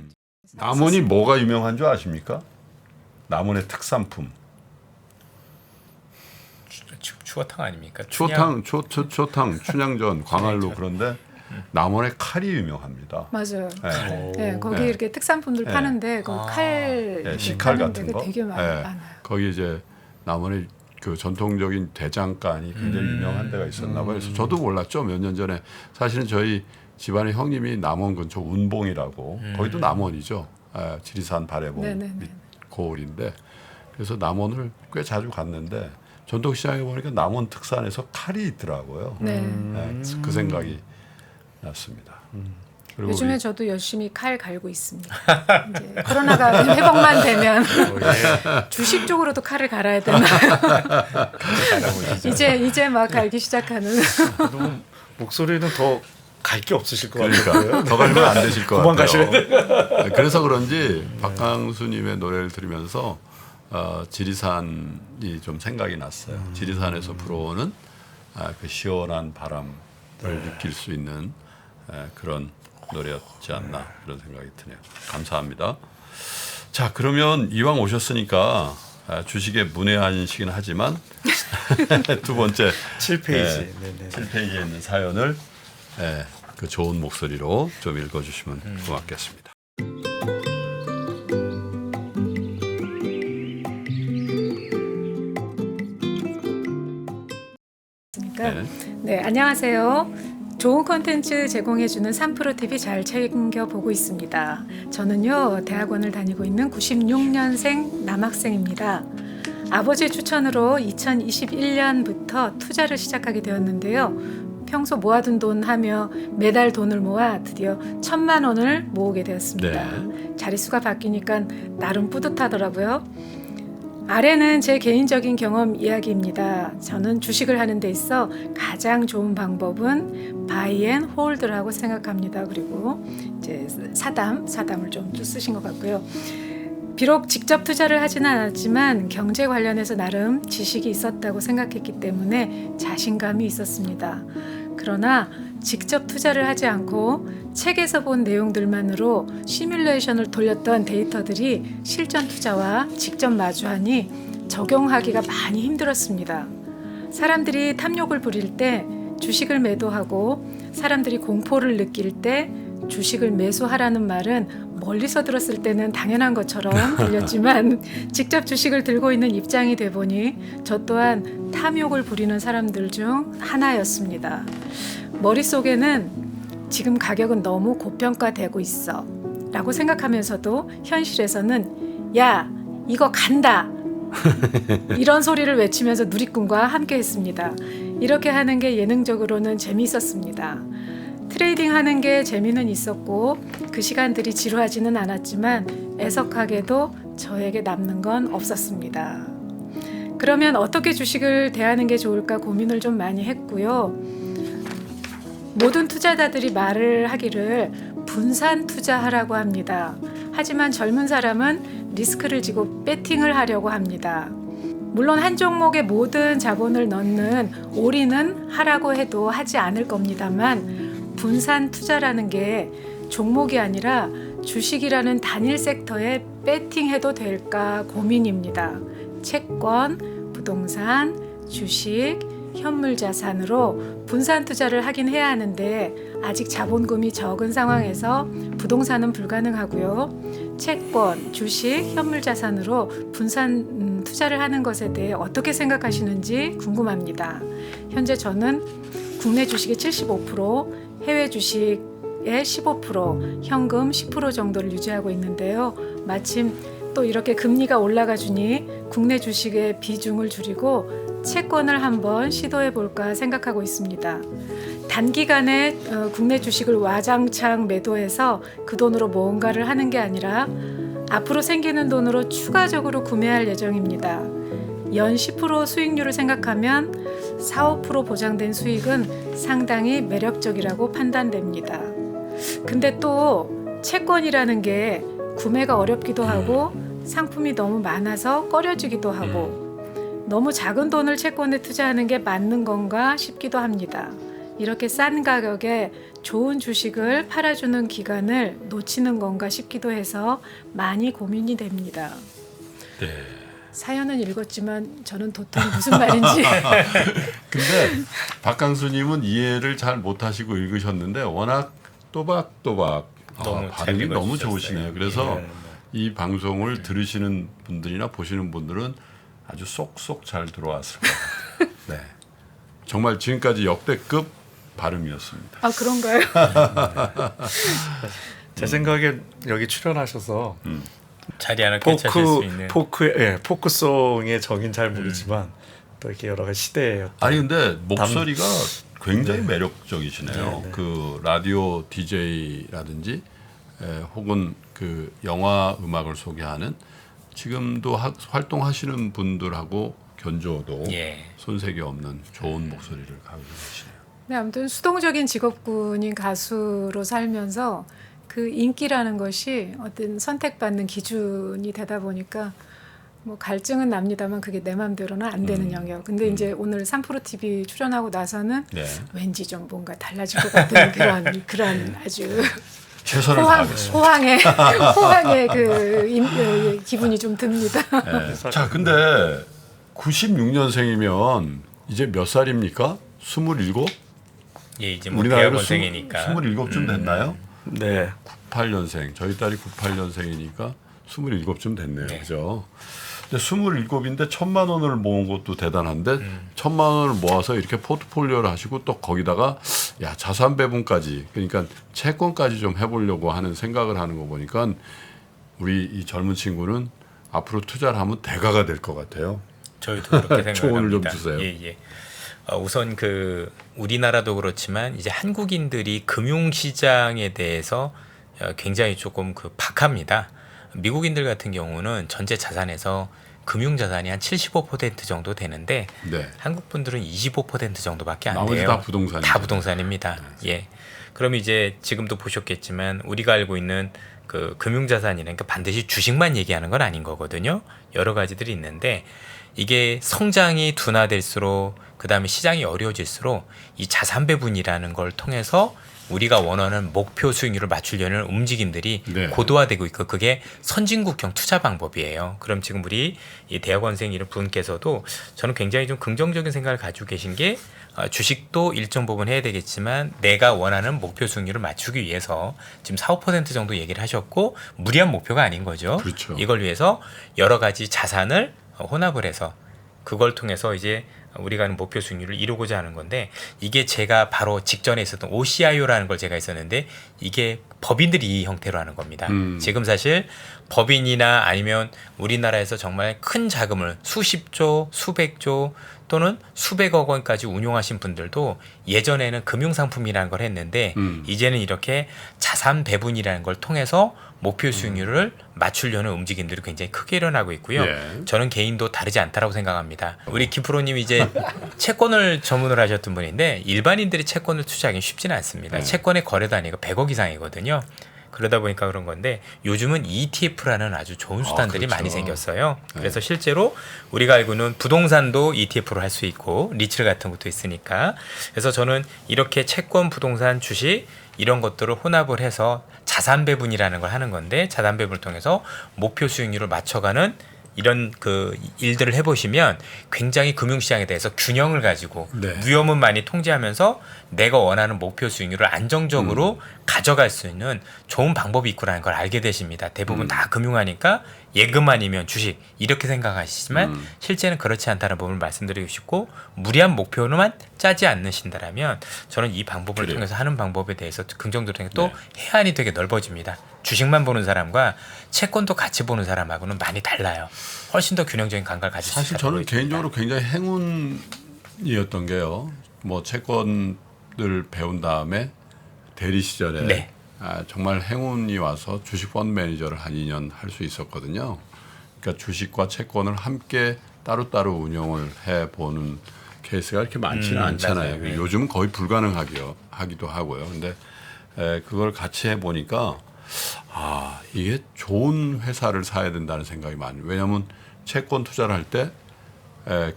남원이 뭐가 유명한 줄 아십니까? 남원의 특산품. 추어탕 아닙니까? 추어탕, 추어탕, 춘향전, 광활루 그런데 남원의 칼이 유명합니다. 맞아요. 네. 네, 거기 네. 이렇게 특산품들 네. 파는데 그 칼 네, 식칼 파는 같은 데가 거. 되게 네. 많아요. 거기 이제 남원의 그 전통적인 대장간이 굉장히 유명한 데가 있었나 봐요. 그래서 저도 몰랐죠. 몇 년 전에 사실은 저희 집안의 형님이 남원 근처 운봉이라고 거기도 남원이죠. 지리산 바래봉 네네네. 밑 고을인데 그래서 남원을 꽤 자주 갔는데 전통시장에 보니까 남원 특산에서 칼이 있더라고요. 네. 네, 그 생각이 났습니다. 그리고 요즘에 우리 저도 열심히 칼 갈고 있습니다. 이제 코로나가 회복만 되면 주식 쪽으로도 칼을 갈아야 되나. 이제 막 갈기 시작하는. 너무 목소리는 더 갈 게 없으실 것 그러니까 같아요. 더 갈면 안 되실 것 그만 같아요. 가셔야 네, 그래서 그런지 박강수님의 노래를 들으면서 지리산이 좀 생각이 났어요. 지리산에서 불어오는 그 시원한 바람을 느낄 수 있는 그런 노래였지 않나 그런 생각이 드네요. 감사합니다. 자 그러면 이왕 오셨으니까 주식에 문외한이시긴 하지만 두 번째 7페이지. 네, 네네. 7페이지에 있는 사연을 그 좋은 목소리로 좀 읽어주시면 고맙겠습니다. 네, 안녕하세요. 좋은 콘텐츠 제공해주는 3프로TV 잘 챙겨보고 있습니다. 저는요, 대학원을 다니고 있는 96년생 남학생입니다. 아버지의 추천으로 2021년부터 투자를 시작하게 되었는데요. 평소 모아둔 돈 하며 매달 돈을 모아 드디어 1,000만 원을 모으게 되었습니다. 네. 자릿수가 바뀌니까 나름 뿌듯하더라고요. 아래는 제 개인적인 경험 이야기입니다. 저는 주식을 하는 데 있어 가장 좋은 방법은 바이 앤 홀드라고 생각합니다. 그리고 이제 사담을 좀 쓰신 것 같고요. 비록 직접 투자를 하지는 않았지만 경제 관련해서 나름 지식이 있었다고 생각했기 때문에 자신감이 있었습니다. 그러나 직접 투자를 하지 않고 책에서 본 내용들만으로 시뮬레이션을 돌렸던 데이터들이 실전 투자와 직접 마주하니 적용하기가 많이 힘들었습니다. 사람들이 탐욕을 부릴 때 주식을 매도하고 사람들이 공포를 느낄 때 주식을 매수하라는 말은 멀리서 들었을 때는 당연한 것처럼 들렸지만 직접 주식을 들고 있는 입장이 돼 보니 저 또한 탐욕을 부리는 사람들 중 하나였습니다. 머릿속에는 지금 가격은 너무 고평가되고 있어 라고 생각하면서도 현실에서는 야 이거 간다 이런 소리를 외치면서 누리꾼과 함께 했습니다. 이렇게 하는 게 예능적으로는 재미있었습니다. 트레이딩 하는 게 재미는 있었고 그 시간들이 지루하지는 않았지만 애석하게도 저에게 남는 건 없었습니다. 그러면 어떻게 주식을 대하는 게 좋을까 고민을 좀 많이 했고요. 모든 투자자들이 말을 하기를 분산 투자하라고 합니다. 하지만 젊은 사람은 리스크를 지고 배팅을 하려고 합니다. 물론 한 종목에 모든 자본을 넣는 올인은 하라고 해도 하지 않을 겁니다만 분산 투자라는 게 종목이 아니라 주식이라는 단일 섹터에 배팅해도 될까 고민입니다. 채권, 부동산, 주식, 현물 자산으로 분산 투자를 하긴 해야 하는데 아직 자본금이 적은 상황에서 부동산은 불가능하고요. 채권, 주식, 현물 자산으로 분산 투자를 하는 것에 대해 어떻게 생각하시는지 궁금합니다. 현재 저는 국내 주식의 75%, 해외 주식의 15%, 현금 10% 정도를 유지하고 있는데요. 마침 또 이렇게 금리가 올라가 주니 국내 주식의 비중을 줄이고 채권을 한번 시도해 볼까 생각하고 있습니다. 단기간에 국내 주식을 와장창 매도해서 그 돈으로 뭔가를 하는 게 아니라 앞으로 생기는 돈으로 추가적으로 구매할 예정입니다. 연 10% 수익률을 생각하면 4~5% 보장된 수익은 상당히 매력적이라고 판단됩니다. 근데 또 채권이라는 게 구매가 어렵기도 하고 상품이 너무 많아서 꺼려지기도 하고 너무 작은 돈을 채권에 투자하는 게 맞는 건가 싶기도 합니다. 이렇게 싼 가격에 좋은 주식을 팔아주는 기간을 놓치는 건가 싶기도 해서 많이 고민이 됩니다. 네. 사연은 읽었지만 저는 도통 무슨 말인지 근데 박강수님은 이해를 잘 못하시고 읽으셨는데 워낙 또박또박 너무 발음이 잘 너무 읽어주셨어요. 좋으시네요. 그래서 네, 네. 이 방송을 들으시는 분들이나 보시는 분들은 아주 쏙쏙 잘 들어왔을 거예요. 네, 정말 지금까지 역대급 발음이었습니다. 아 그런가요? 제 생각에 여기 출연하셔서 자리 하나 꿰차실 수 있는 포크송의 정의는 잘 모르지만 또 이렇게 여러 가지 시대에 아니 근데 목소리가 굉장히 매력적이시네요. 네, 네. 그 라디오 DJ라든지 혹은 그 영화 음악을 소개하는 지금도 활동하시는 분들하고 견조도 예. 손색이 없는 좋은 목소리를 가지고 계시네요. 네, 아무튼 수동적인 직업군인 가수로 살면서 그 인기라는 것이 어떤 선택받는 기준이 되다 보니까 뭐 갈증은 납니다만 그게 내 마음대로는 안 되는 영역. 근데 이제 오늘 3프로 TV 출연하고 나서는 네. 왠지 좀 뭔가 달라질 것 같은 그런 아주 최선을 다하겠습니다. 호황의 그 기분이 좀 듭니다. 네. 자, 근데 96년생이면 이제 몇 살입니까? 27? 예, 이제 뭐 우리 나이로 대학원생이니까 27쯤 됐나요? 네. 98년생. 저희 딸이 98년생이니까 27쯤 됐네요. 네. 그죠? 근데 27인데 1,000만 원을 모은 것도 대단한데 1,000만 원을 모아서 이렇게 포트폴리오를 하시고 또 거기다가 야 자산 배분까지 그러니까 채권까지 좀 해보려고 하는 생각을 하는 거 보니까 우리 이 젊은 친구는 앞으로 투자를 하면 대가가 될 것 같아요. 저희도 그렇게 조언을 좀 생각합니다. 주세요. 예, 예. 우선 그 우리나라도 그렇지만 이제 한국인들이 금융 시장에 대해서 굉장히 조금 그 박합니다. 미국인들 같은 경우는 전체 자산에서 금융 자산이 한 75% 정도 되는데 네. 한국 분들은 25% 정도밖에 안 나머지 돼요. 다 부동산이죠. 다 부동산입니다. 예. 그럼 이제 지금도 보셨겠지만 우리가 알고 있는 그 금융 자산이라는 게 반드시 주식만 얘기하는 건 아닌 거거든요. 여러 가지들이 있는데 이게 성장이 둔화될수록 그다음에 시장이 어려워질수록 이 자산 배분이라는 걸 통해서 우리가 원하는 목표 수익률을 맞추려는 움직임들이 네. 고도화되고 있고 그게 선진국형 투자 방법이에요. 그럼 지금 우리 이 대학원생 이런 분께서도 저는 굉장히 좀 긍정적인 생각을 가지고 계신 게 주식도 일정 부분 해야 되겠지만 내가 원하는 목표 수익률을 맞추기 위해서 지금 4~5% 정도 얘기를 하셨고 무리한 목표가 아닌 거죠. 그렇죠. 이걸 위해서 여러 가지 자산을 혼합을 해서 그걸 통해서 이제 우리가 하는 목표 수익률을 이루고자 하는 건데 이게 제가 바로 직전에 있었던 OCIO라는 걸 제가 있었는데 이게 법인들이 이 형태로 하는 겁니다. 지금 사실 법인이나 아니면 우리나라에서 정말 큰 자금을 수십조, 수백조 또는 수백억 원까지 운용하신 분들도 예전에는 금융상품이라는 걸 했는데 이제는 이렇게 자산 배분이라는 걸 통해서 목표 수익률을 맞추려는 움직임들이 굉장히 크게 일어나고 있고요. 예. 저는 개인도 다르지 않다라고 생각합니다. 우리 김 프로님이 이제 채권을 전문으로 하셨던 분인데 일반인들이 채권을 투자하기 쉽지는 않습니다. 채권의 거래 단위가 100억 이상이거든요. 그러다 보니까 그런 건데 요즘은 ETF라는 아주 좋은 수단들이 그렇죠. 많이 생겼어요. 그래서 실제로 우리가 알고는 부동산도 ETF로 할 수 있고 리츠 같은 것도 있으니까 그래서 저는 이렇게 채권, 부동산, 주식 이런 것들을 혼합을 해서 자산 배분이라는 걸 하는 건데 자산 배분을 통해서 목표 수익률을 맞춰가는 이런 그 일들을 해보시면 굉장히 금융시장에 대해서 균형을 가지고 네. 위험은 많이 통제하면서 내가 원하는 목표 수익률을 안정적으로 가져갈 수 있는 좋은 방법이 있구나는 걸 알게 되십니다. 대부분 다 금융하니까 예금 아니면 주식 이렇게 생각하시지만 실제는 그렇지 않다는 부분을 말씀드리고 싶고 무리한 목표로만 짜지 않으신다라면 저는 이 방법을 그래요. 통해서 하는 방법에 대해서 긍정적으로 또 해안이 되게 넓어집니다. 주식만 보는 사람과 채권도 같이 보는 사람하고는 많이 달라요. 훨씬 더 균형적인 감각을 가질 수 사실 있다고 저는 보여집니다. 개인적으로 굉장히 행운이었던 게요. 뭐 채권을 배운 다음에 대리 시절에 네. 정말 행운이 와서 주식 펀드 매니저를 한 2년 할 수 있었거든요. 그러니까 주식과 채권을 함께 따로따로 운용을 해보는 케이스가 이렇게 많지는 않잖아요. 맞아요. 요즘은 거의 불가능하기도 하고요. 근데 그걸 같이 해보니까 이게 좋은 회사를 사야 된다는 생각이 많아요. 왜냐하면 채권 투자를 할 때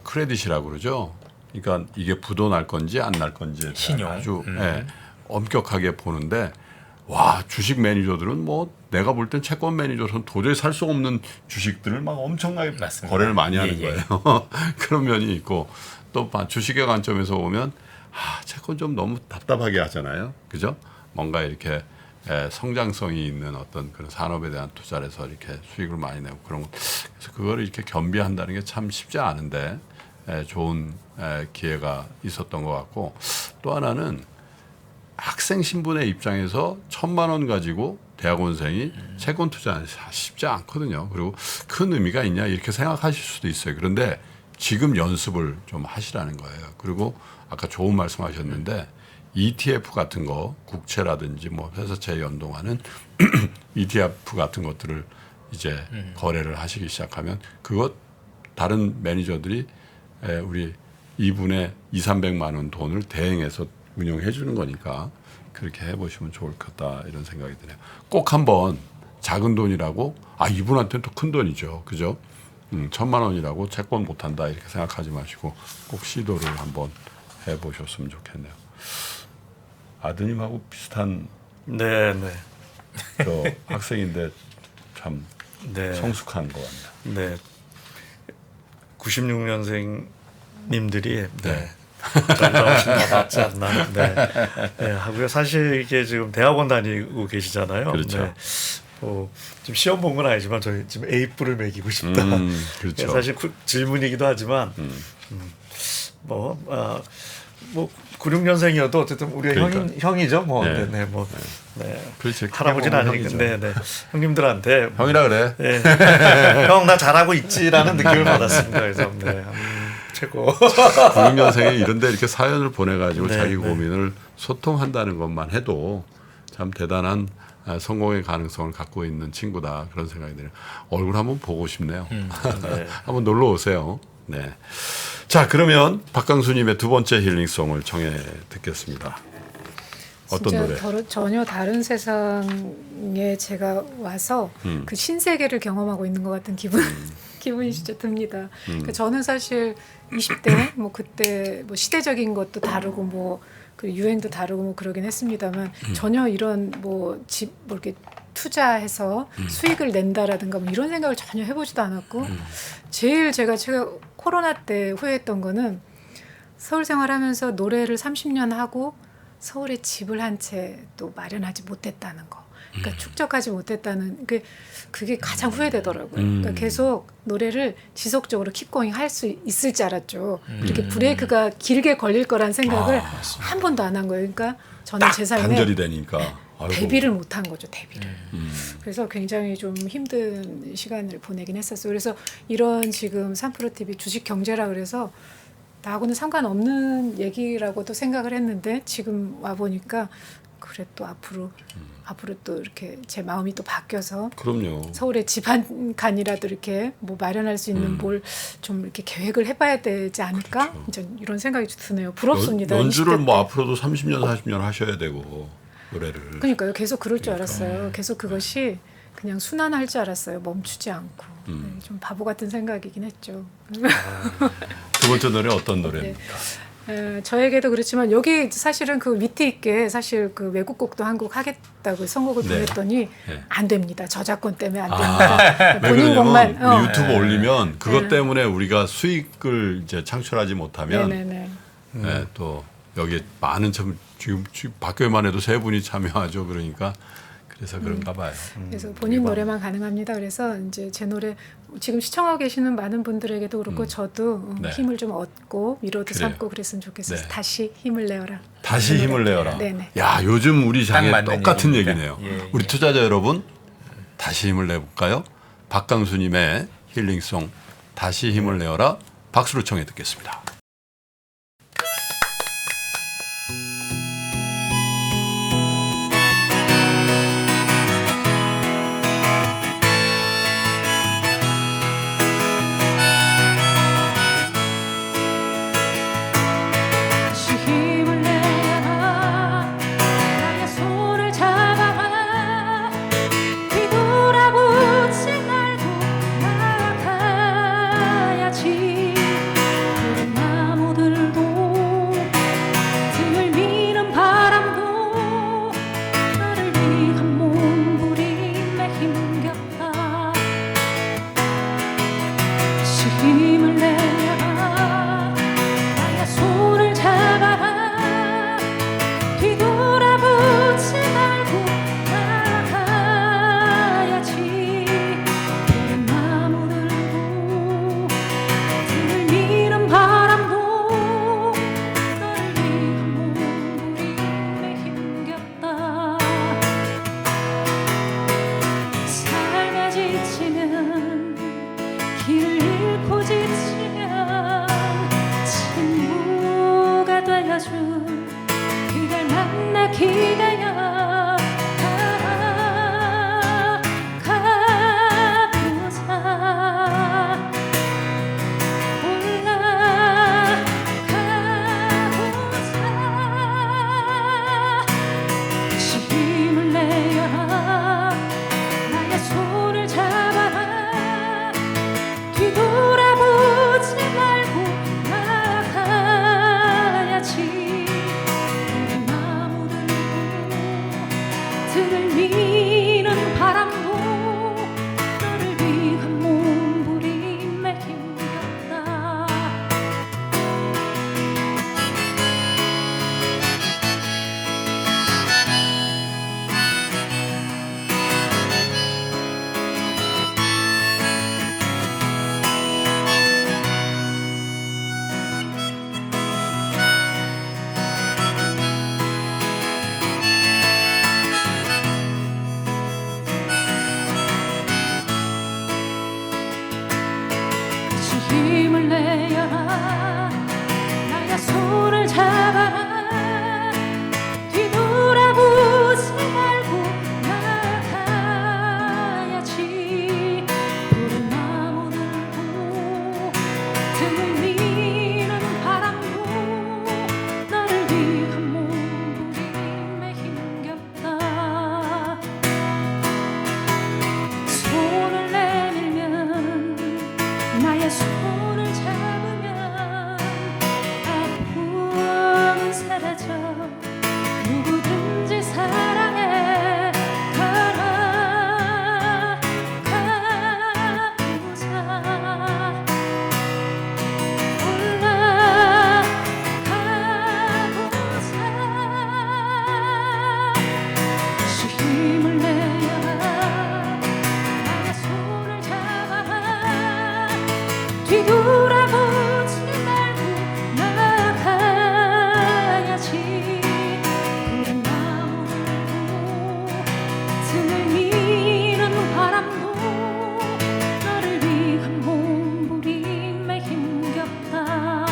크레딧이라고 그러죠. 그러니까 이게 부도 날 건지 안 날 건지에 대한 신용. 아주 엄격하게 보는데 와 주식 매니저들은 뭐 내가 볼 땐 채권 매니저는 도저히 살 수 없는 주식들을 막 엄청나게 맞습니다. 거래를 많이 하는 예, 예. 거예요. 그런 면이 있고 또 주식의 관점에서 보면 채권 좀 너무 답답하게 하잖아요. 그죠? 뭔가 이렇게 성장성이 있는 어떤 그런 산업에 대한 투자를 해서 이렇게 수익을 많이 내고 그런 거. 그래서 그거를 이렇게 겸비한다는 게 참 쉽지 않은데 좋은 기회가 있었던 것 같고 또 하나는 학생 신분의 입장에서 1,000만 원 가지고 대학원생이 채권 투자하는 게 쉽지 않거든요. 그리고 큰 의미가 있냐 이렇게 생각하실 수도 있어요. 그런데 지금 연습을 좀 하시라는 거예요. 그리고 아까 좋은 말씀하셨는데 ETF 같은 거 국채라든지 뭐 회사채에 연동하는 ETF 같은 것들을 이제 거래를 하시기 시작하면 그것 다른 매니저들이 우리 이분의 200~300만 원 돈을 대행해서 운영해 주는 거니까 그렇게 해보시면 좋을 것 같다 이런 생각이 드네요. 꼭 한번 작은 돈이라고 이분한테는 또 큰 돈이죠. 그죠? 1,000만 원이라고 채권 못한다 이렇게 생각하지 마시고 꼭 시도를 한번 해보셨으면 좋겠네요. 아드님하고 비슷한 네. 저 학생인데 참 네. 성숙한 것 같네요. 네. 96년생님들이 젊으신 것 같지 않나. 네, 하고요. 사실 이게 지금 대학원 다니고 계시잖아요. 그렇죠. 네. 지금 시험 본 건 아니지만 저희 지금 A뿔을 매기고 싶다. 그렇죠. 사실 질문이기도 하지만 뭐 96년생이어도 어쨌든 우리가 그러니까. 형이죠. 뭐 네. 그렇지. 할아버지는 아니니까 네. 형님들한테 형이라 그래. 형 나 잘하고 있지라는 느낌을 받았습니다. 그래서 최고. 96년생이 이런데 이렇게 사연을 보내가지고 네, 자기 네. 고민을 소통한다는 것만 해도 참 대단한 성공의 가능성을 갖고 있는 친구다 그런 생각이 드네요. 얼굴 한번 보고 싶네요. 네. 한번 놀러 오세요. 네. 자 그러면 박강수님의 두 번째 힐링송을 청해 듣겠습니다. 어떤 노래? 전혀 다른 세상에 제가 와서 그 신세계를 경험하고 있는 것 같은 기분이 진짜 듭니다. 그러니까 저는 사실 20대 뭐 그때 뭐 시대적인 것도 다르고 뭐 그 유행도 다르고 뭐 그러긴 했습니다만 전혀 이런 뭐 이렇게 투자해서 수익을 낸다라든가 뭐 이런 생각을 전혀 해보지도 않았고 제일 제가 코로나 때 후회했던 거는 서울 생활하면서 노래를 30년 하고 서울에 집을 한 채 또 마련하지 못했다는 거. 그러니까 축적하지 못했다는 그게 가장 후회되더라고요. 그러니까 계속 노래를 지속적으로 킵고잉 할 수 있을 줄 알았죠. 이렇게 브레이크가 길게 걸릴 거란 생각을 한 번도 안 한 거예요. 그러니까 저는 제 삶에 단절이 되니까 아이고. 데뷔를 못한 거죠. 데뷔를. 그래서 굉장히 좀 힘든 시간을 보내긴 했었어요. 그래서 이런 지금 3프로TV 주식 경제라 그래서 나하고는 상관없는 얘기라고도 생각을 했는데 지금 와 보니까 그래 또 앞으로 또 이렇게 제 마음이 또 바뀌어서 그럼요. 서울에 집 한 칸이라도 이렇게 뭐 마련할 수 있는 뭘 좀 이렇게 계획을 해봐야 되지 않을까? 그렇죠. 이제 이런 생각이 드네요. 부럽습니다. 연주를 20대 뭐 때. 앞으로도 30년 40년 하셔야 되고 노래를. 그러니까요. 계속 그럴 줄 알았어요. 계속 그것이 그냥 순환할 줄 알았어요. 멈추지 않고. 네, 좀 바보 같은 생각이긴 했죠. 두 번째 노래 어떤 노래입니까? 저에게도 그렇지만 여기 사실은 그 위트 있게 사실 그 외국곡도 한 곡 하겠다고 선곡을 네. 보냈더니 네. 안 됩니다. 저작권 때문에 안 됩니다. 왜 본인 그러냐면 곡만 우리 유튜브 올리면 그것 네. 때문에 우리가 수익을 이제 창출하지 못하면 네네네. 네, 또 여기 많은 지금 박교회만 해도 3분이 참여하죠. 그러니까 그래서 그런가 봐요. 그래서 본인 노래만 가능합니다. 그래서 이제 제 노래 지금 시청하고 계시는 많은 분들에게도 그렇고 저도 네. 힘을 좀 얻고 위로도 그래요. 삼고 그랬으면 좋겠어요. 네. 다시 힘을 내어라. 다시 힘을 내어라. 네네. 야, 요즘 우리 딱 장에 맞는 똑같은 얘기입니다. 얘기네요. 예, 우리 예. 투자자 여러분, 다시 힘을 내볼까요? 박강수님의 힐링송 다시 힘을 내어라 박수로 청해 듣겠습니다. 다시 힘을 내라 나의 손을 잡아라 뒤돌아보지 말고 나아가야지 푸른 나무들도 등을 미는 바람도 나를 위한 몸부림에 힘겹다 다시 힘을 내라 나의 손을 잡아라 뒤돌아보지 말고 나아가야지 푸른 나무들도 등을 미는 바람도 나를 위한 몸부림에 힘겹다 삶에 지치면 길을 잃고 지치면 친구가 되어준 그댈 만나 기대어 가보자 올라가보자 다시 힘을 내어라 나의 손을 잡아라 뒤돌아보지 말고 나아가야지 푸른 나무들도 등을 미는 바람도 너를 위한 몸부림에 힘겹다 다시 힘을 내어라 나의 손을 잡아라 뒤돌아보지 말고 나아가야지 푸른 나무들도 등을 미는 바람도 나를 위한 몸부림에 힘겹다 손을 내밀면 나의 손을 잡으면 아픔은 사라져 뒤돌아보지 말고 나가야지. 푸른 나무도 등을 미는 바람도 너를 위한 몸부림에 힘겹다.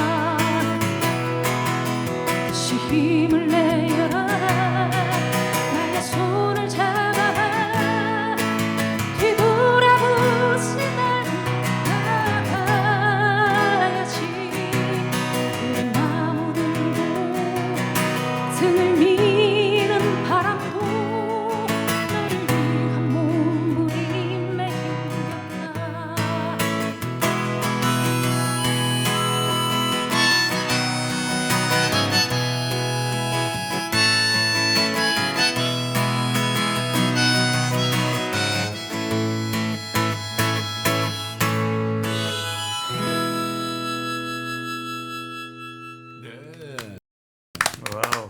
다시 힘을 내어라. 나의 손을 잡아. 뒤돌아보지 말고 나가야지. 푸른 나무들도 등을 미는 바람도 너를 위한 몸부림에 힘겹다. 와우.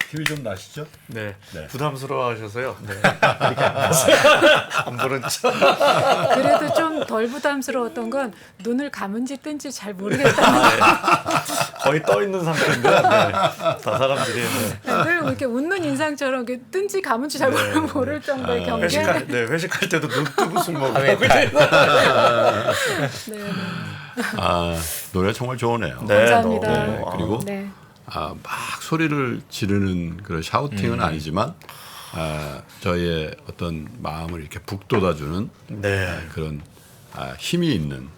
힘이 좀 나시죠? 네. 네. 부담스러워하셔서요. 네. 안 부른 척. 그래도 좀 덜 부담스러웠던 건 눈을 감은지 뜬지 잘 모르겠다는 네. 거의 떠 있는 상태인데 네. 다 사람들이 네. 늘 이렇게 웃는 인상처럼 이렇게 뜬지 감은지 잘 네. 모를 정도의 경계. 회식할 때도 눈 뜨고 술 먹고 네, 네. 아, 노래 정말 좋으네요. 네, 감사합니다. 네, 그리고 네. 막 소리를 지르는 그런 샤우팅은 아니지만 저희의 어떤 마음을 이렇게 북돋아주는 네. 그런 힘이 있는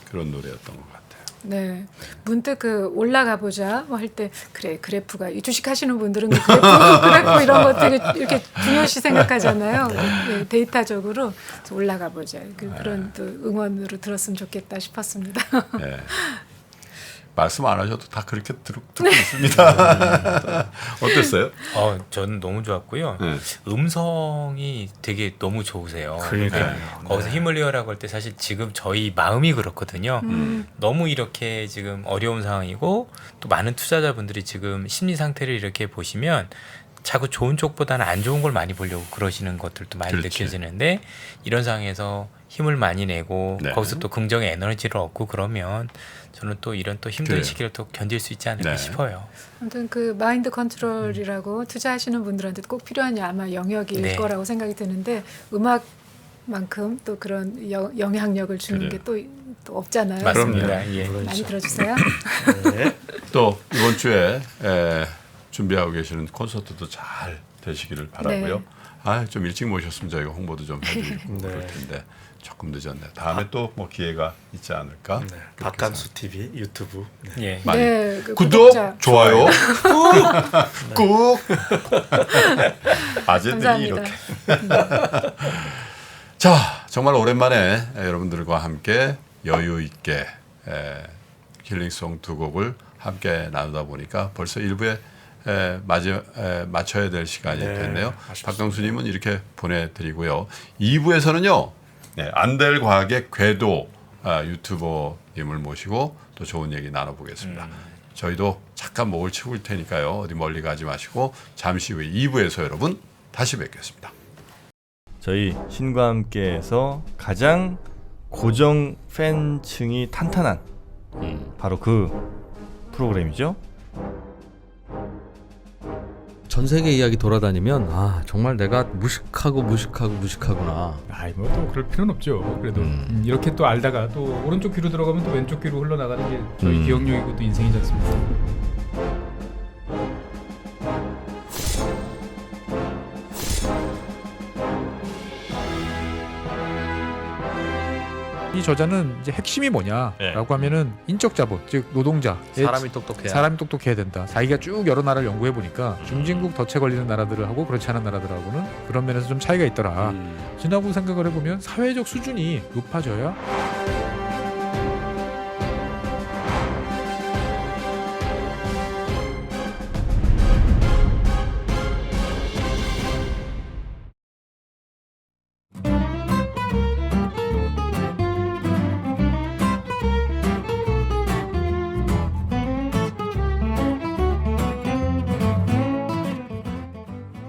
그런 노래였던 것 같아요. 네, 문득 그 올라가 보자 할 때 그래 그래프가 이 주식 하시는 분들은 그 그래프 이런 거 되게 이렇게 중요시 생각하잖아요. 네, 데이터적으로 올라가 보자 그런 또 응원으로 들었으면 좋겠다 싶었습니다. 네. 말씀 안 하셔도 다 그렇게 듣고 있습니다. 어땠어요? 저는 너무 좋았고요. 네. 음성이 되게 너무 좋으세요. 그러니까요. 거기서 힘을 내어라고 할 때 사실 지금 저희 마음이 그렇거든요. 음. 너무 이렇게 지금 어려운 상황이고 또 많은 투자자분들이 지금 심리 상태를 이렇게 보시면 자꾸 좋은 쪽보다는 안 좋은 걸 많이 보려고 그러시는 것들도 많이 그렇지. 느껴지는데 이런 상황에서 힘을 많이 내고 네. 거기서 또 긍정의 에너지를 얻고 그러면 저는 또 이런 또 힘든 그래요. 시기를 또 견딜 수 있지 않을까 네. 싶어요. 아무튼 그 마인드 컨트롤이라고 투자하시는 분들한테 꼭 필요한 아마 영역일 네. 거라고 생각이 드는데 음악만큼 또 그런 영향력을 주는 그래요. 게 또 없잖아요. 맞습니다. 예. 많이 들어주세요. 네. 또 이번 주에 준비하고 계시는 콘서트도 잘 되시기를 바라고요. 네. 좀 일찍 모셨으면 저희가 홍보도 좀 해드리고 네. 그럴 텐데 조금 늦었네. 다음에 또 뭐 기회가 있지 않을까? 네. 박간수 TV 유튜브. 네. 예. 많이. 네, 그 구독, 구독자. 좋아요, 꾹. 아재들이 감사합니다. 이렇게. 자, 정말 오랜만에 여러분들과 함께 여유 있게 힐링송 두 곡을 함께 나누다 보니까 벌써 1부에 맞춰야 될 시간이 네, 됐네요. 아쉽습니다. 박경수님은 이렇게 보내드리고요. 2부에서는요. 안될 과학의 궤도 유튜버님을 모시고 또 좋은 얘기 나눠보겠습니다. 저희도 잠깐 목을 치울 테니까요. 어디 멀리 가지 마시고 잠시 후에 2부에서 여러분 다시 뵙겠습니다. 저희 신과 함께해서 가장 고정 팬층이 탄탄한 바로 그 프로그램이죠. 전 세계 이야기 돌아다니면 정말 내가 무식하구나. 아이 뭐 또 그럴 필요는 없죠. 그래도 이렇게 또 알다가 또 오른쪽 귀로 들어가면 또 왼쪽 귀로 흘러나가는 게 저희 기억력이고 또 인생이지 않습니까? 이 저자는 이제 핵심이 뭐냐라고 하면은 인적 자본, 즉 노동자, 사람이 똑똑해야 된다. 자기가 쭉 여러 나라를 연구해 보니까 중진국 덫에 걸리는 나라들하고 그렇지 않은 나라들하고는 그런 면에서 좀 차이가 있더라. 지나고 생각을 해보면 사회적 수준이 높아져야